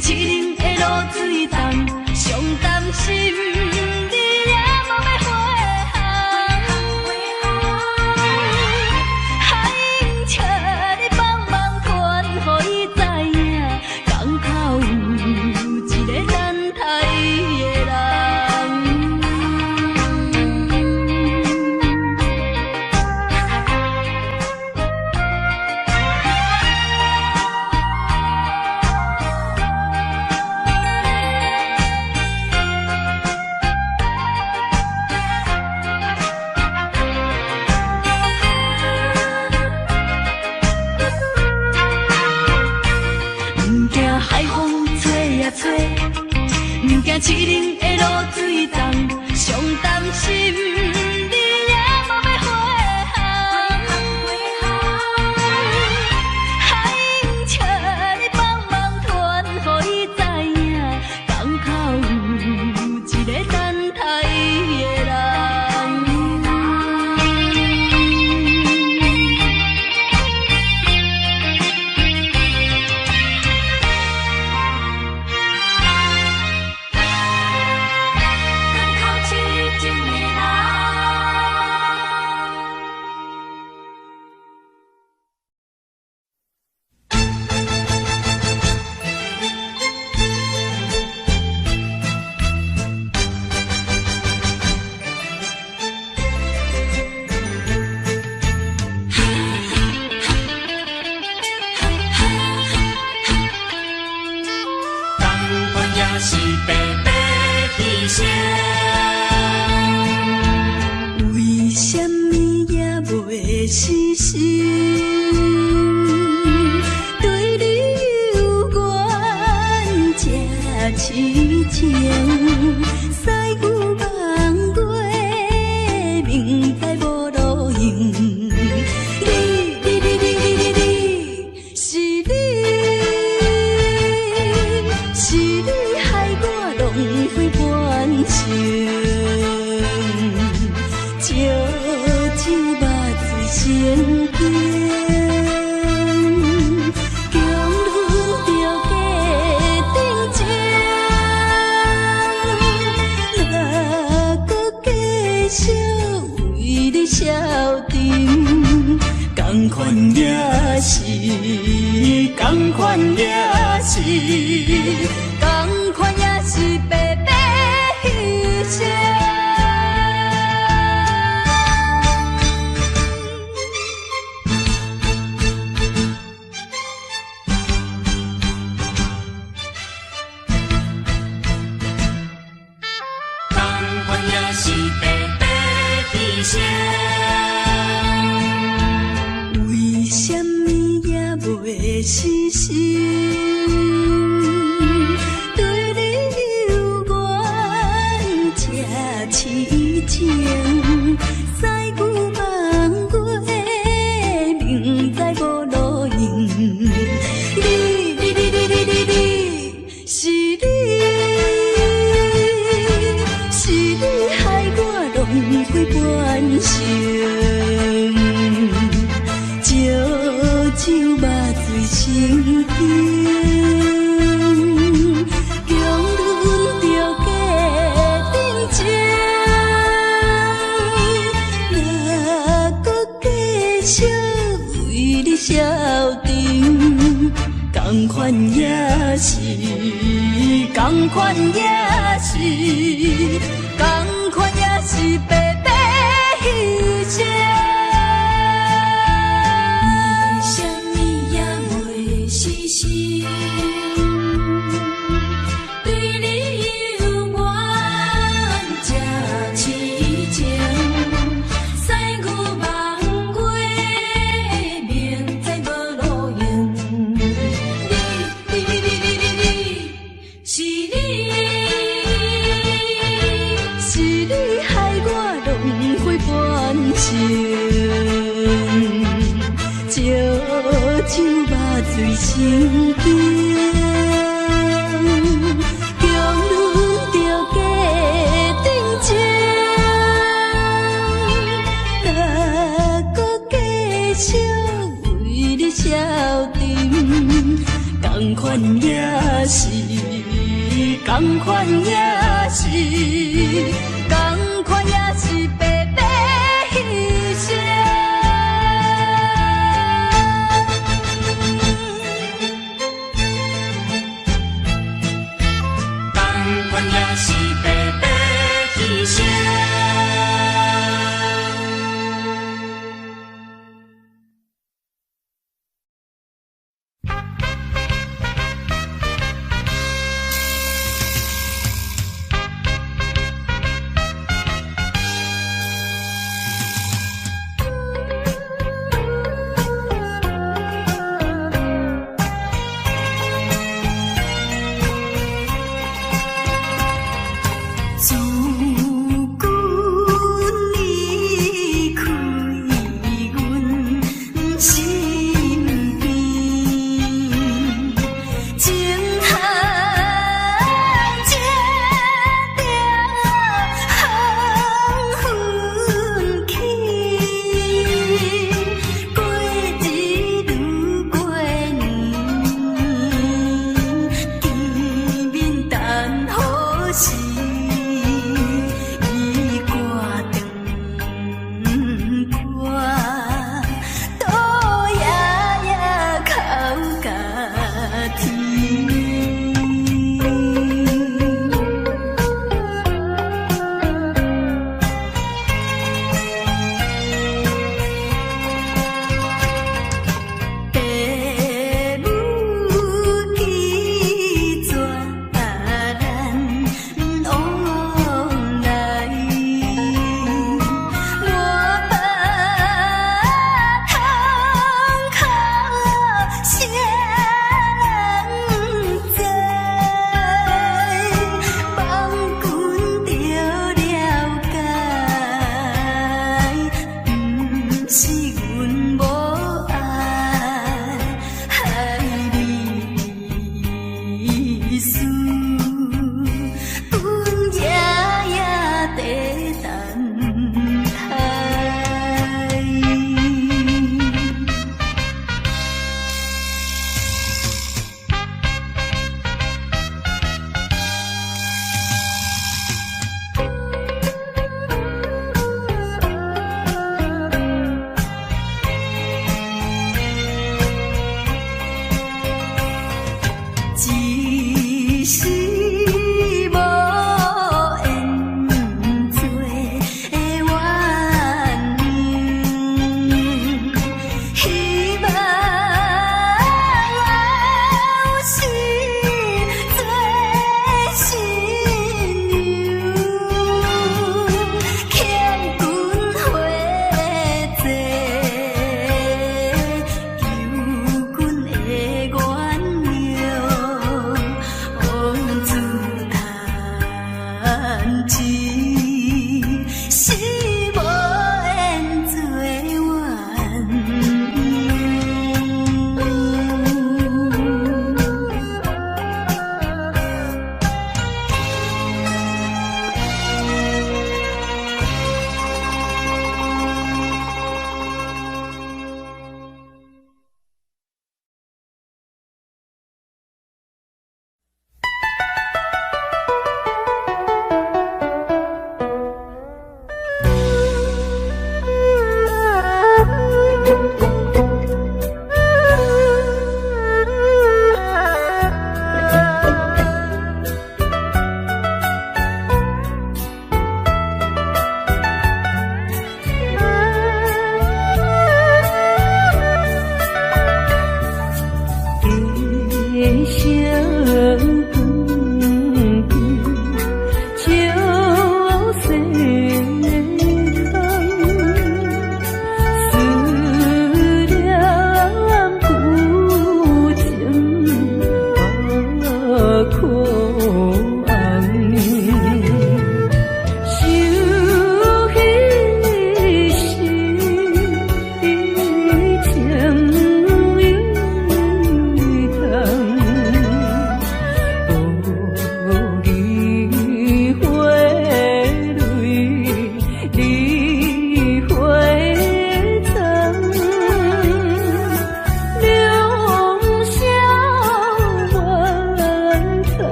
惊凄冷的露水重，上担心你也无要回航。海英请你帮忙传，予伊知影，港口有一个等待伊的人。海风吹呀吹，不惊凄冷的露水重，上担心你也无要回航。海英请你帮忙传，予伊知影，港口有一个等待伊的人。为什么也袂死心？对你有缘这痴情，驶牛望月，明知无路用。是你害我浪费半生，烧酒目醉成惊，强忍着假定情，哪搁继续为你消沉？同款也是，同款也是，同款也是白白牺牲。同款也是白白牺牲。为什么也袂死心？对你有缘这痴情，驶牛望月，明知无路用。是你害我浪费半生，烧酒目醉成惊，强忍着假定情，哪搁继续为你消沉？同款也是，同款也是，同款也是白白牺牲。为什么也袂死心？对你有缘这痴情，驶牛望月，明知无路用。是你害我浪费半生，烧酒目醉成惊，强忍着假定情，哪搁继续为你消沉？同同款也是，同款也是，同款也是白白牺牲。同款也是白白牺牲。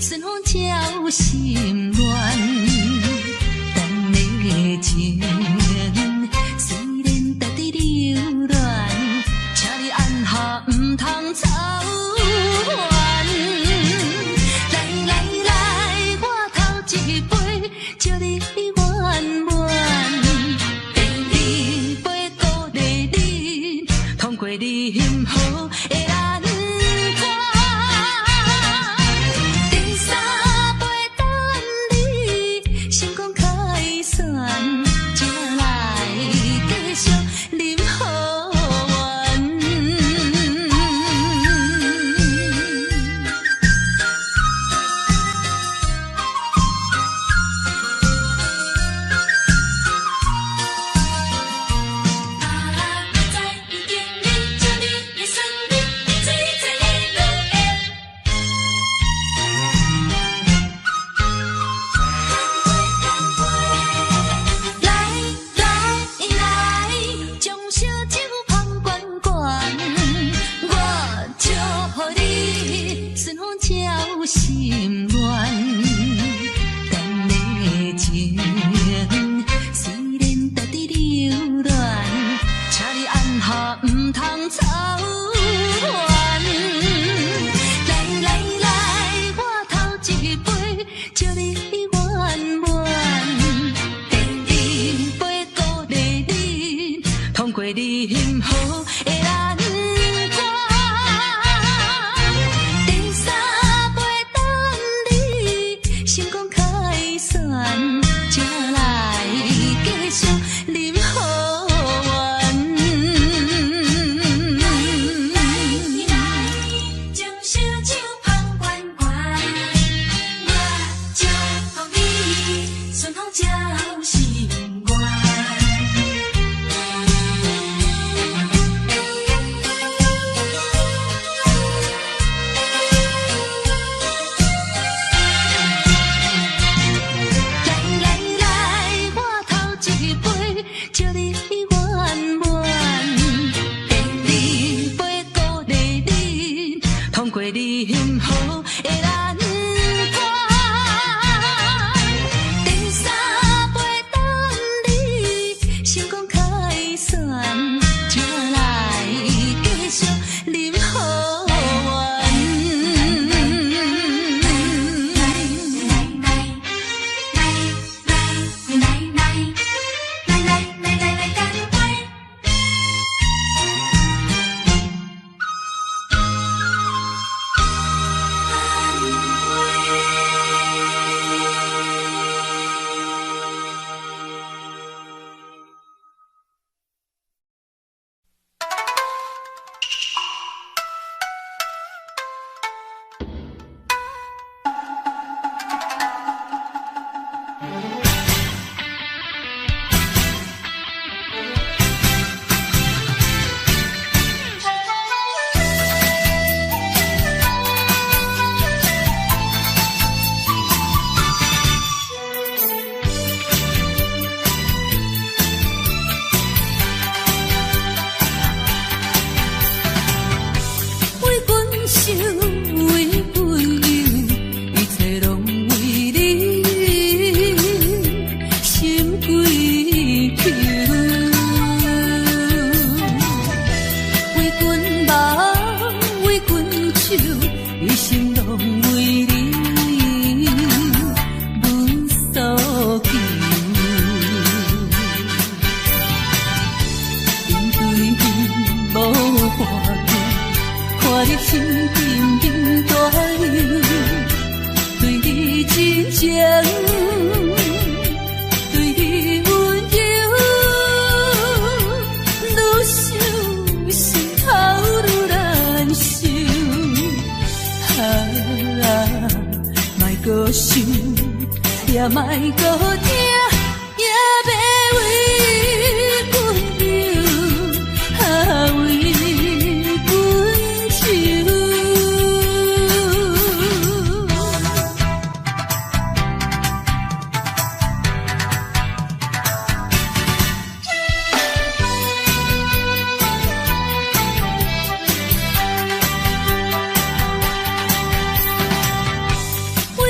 顺风照心乱，咱的情虽然在伫流乱，请你按下不通操烦。来来来，我头一杯，祝你圆满。第二杯鼓励你，通过你幸福的难关。第三杯等你成功开选，才来继续饮好运。在已经你祝你的顺利，水在你落叶。来，将烧酒捧罐罐，我祝福你顺风照心乱。咱的情虽然在伫流乱，请你按下不通操烦。来来来，我头一杯，祝你圆满。第二杯鼓励你，通过你幸福的难关。第三杯等你成功开选，才来继续饮好运。将烧酒捧罐罐，我祝福你顺风照心愿。来来来，我头一杯，祝你圆满。第二杯鼓励你，通过你幸福的难关。第三杯等你成功开选，才来继续饮好运。来，干杯！为阮想，为阮有，一切拢为你，心归求。为阮梦，为阮笑，一生拢为你，阮所求。面对面无话讲，看你心沉沉大流，对你真情，对你温柔，愈想心头愈难受。莫搁想，也莫搁听，也要为阮流，为阮愁。为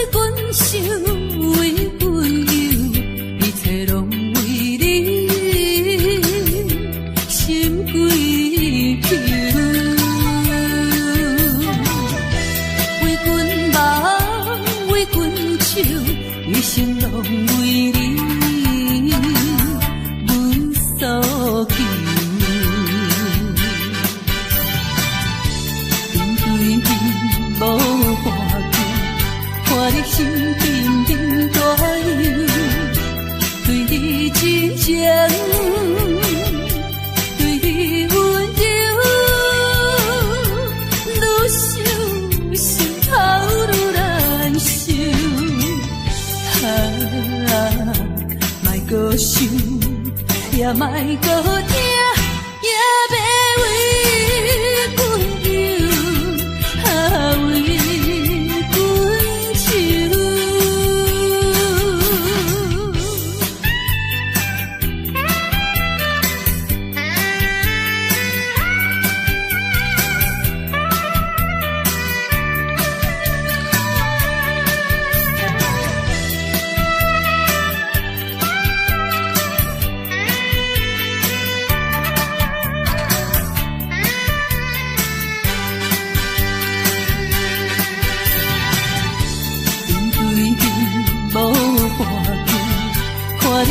你心沉沉大忧，对你真情，对你温柔，愈想心头愈难受。莫搁想，也莫搁听。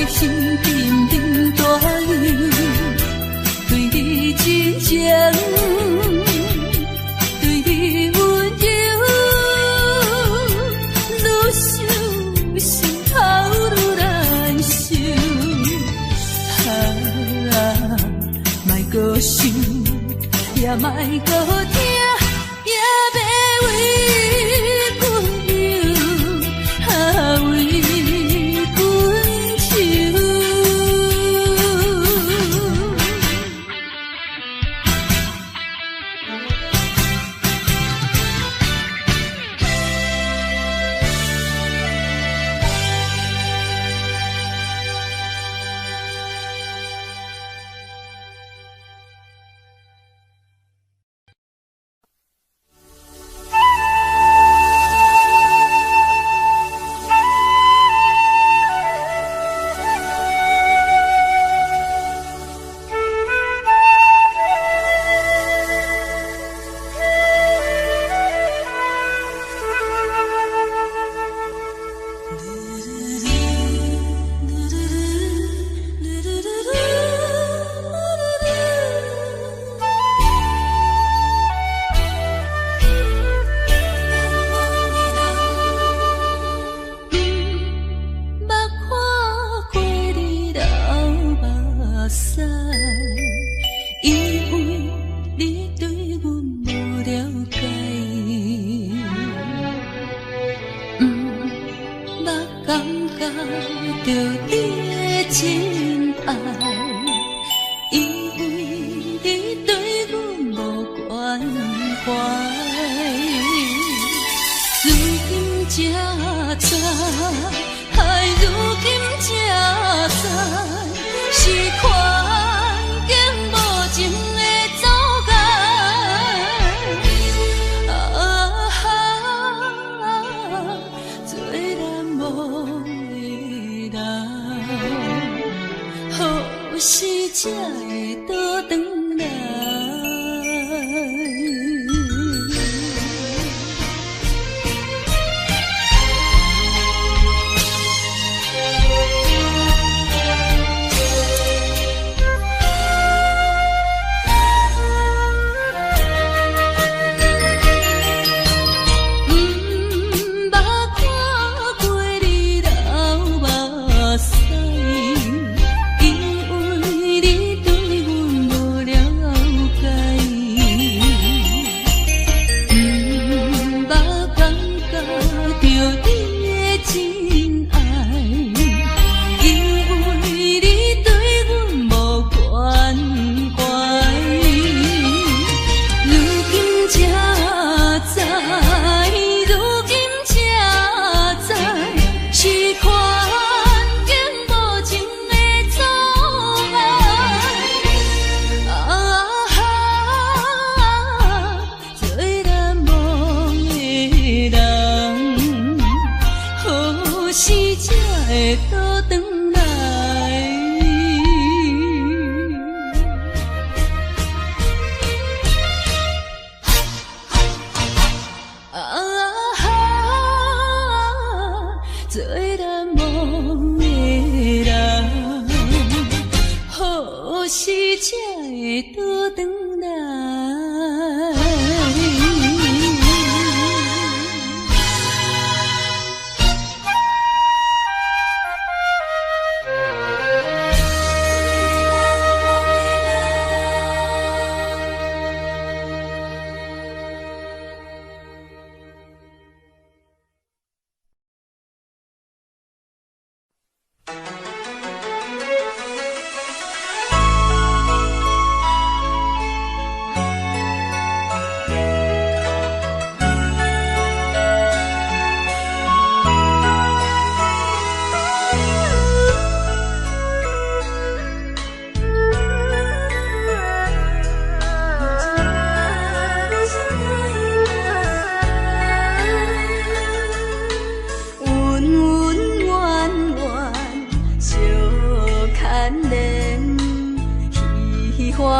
心沉沉大忧，对你真情，对你温柔，愈想心头愈难受。莫搁想，也莫搁听。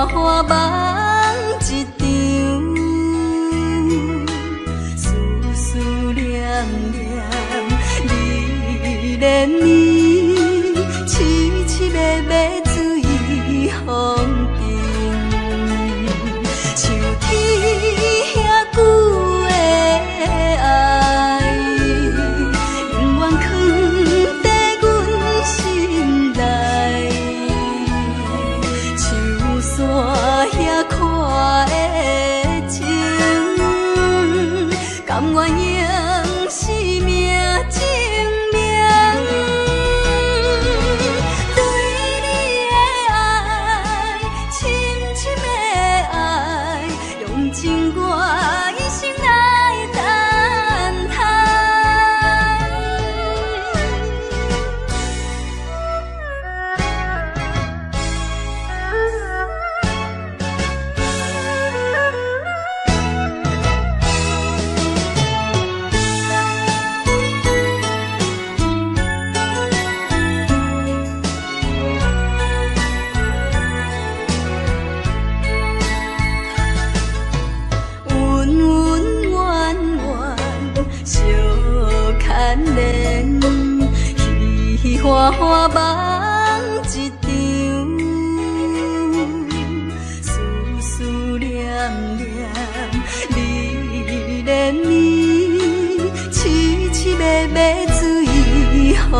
花花梦一场，思思念念，你连绵，凄凄密密水风中，像天遐久的爱，永远藏在阮心内。像山遐看的情，甘愿用生命证明。对你的爱，深深的爱，用情我一生来等待。温温暖暖，相牵连，喜花花梦一场，思思念念，你连绵，凄凄密密水风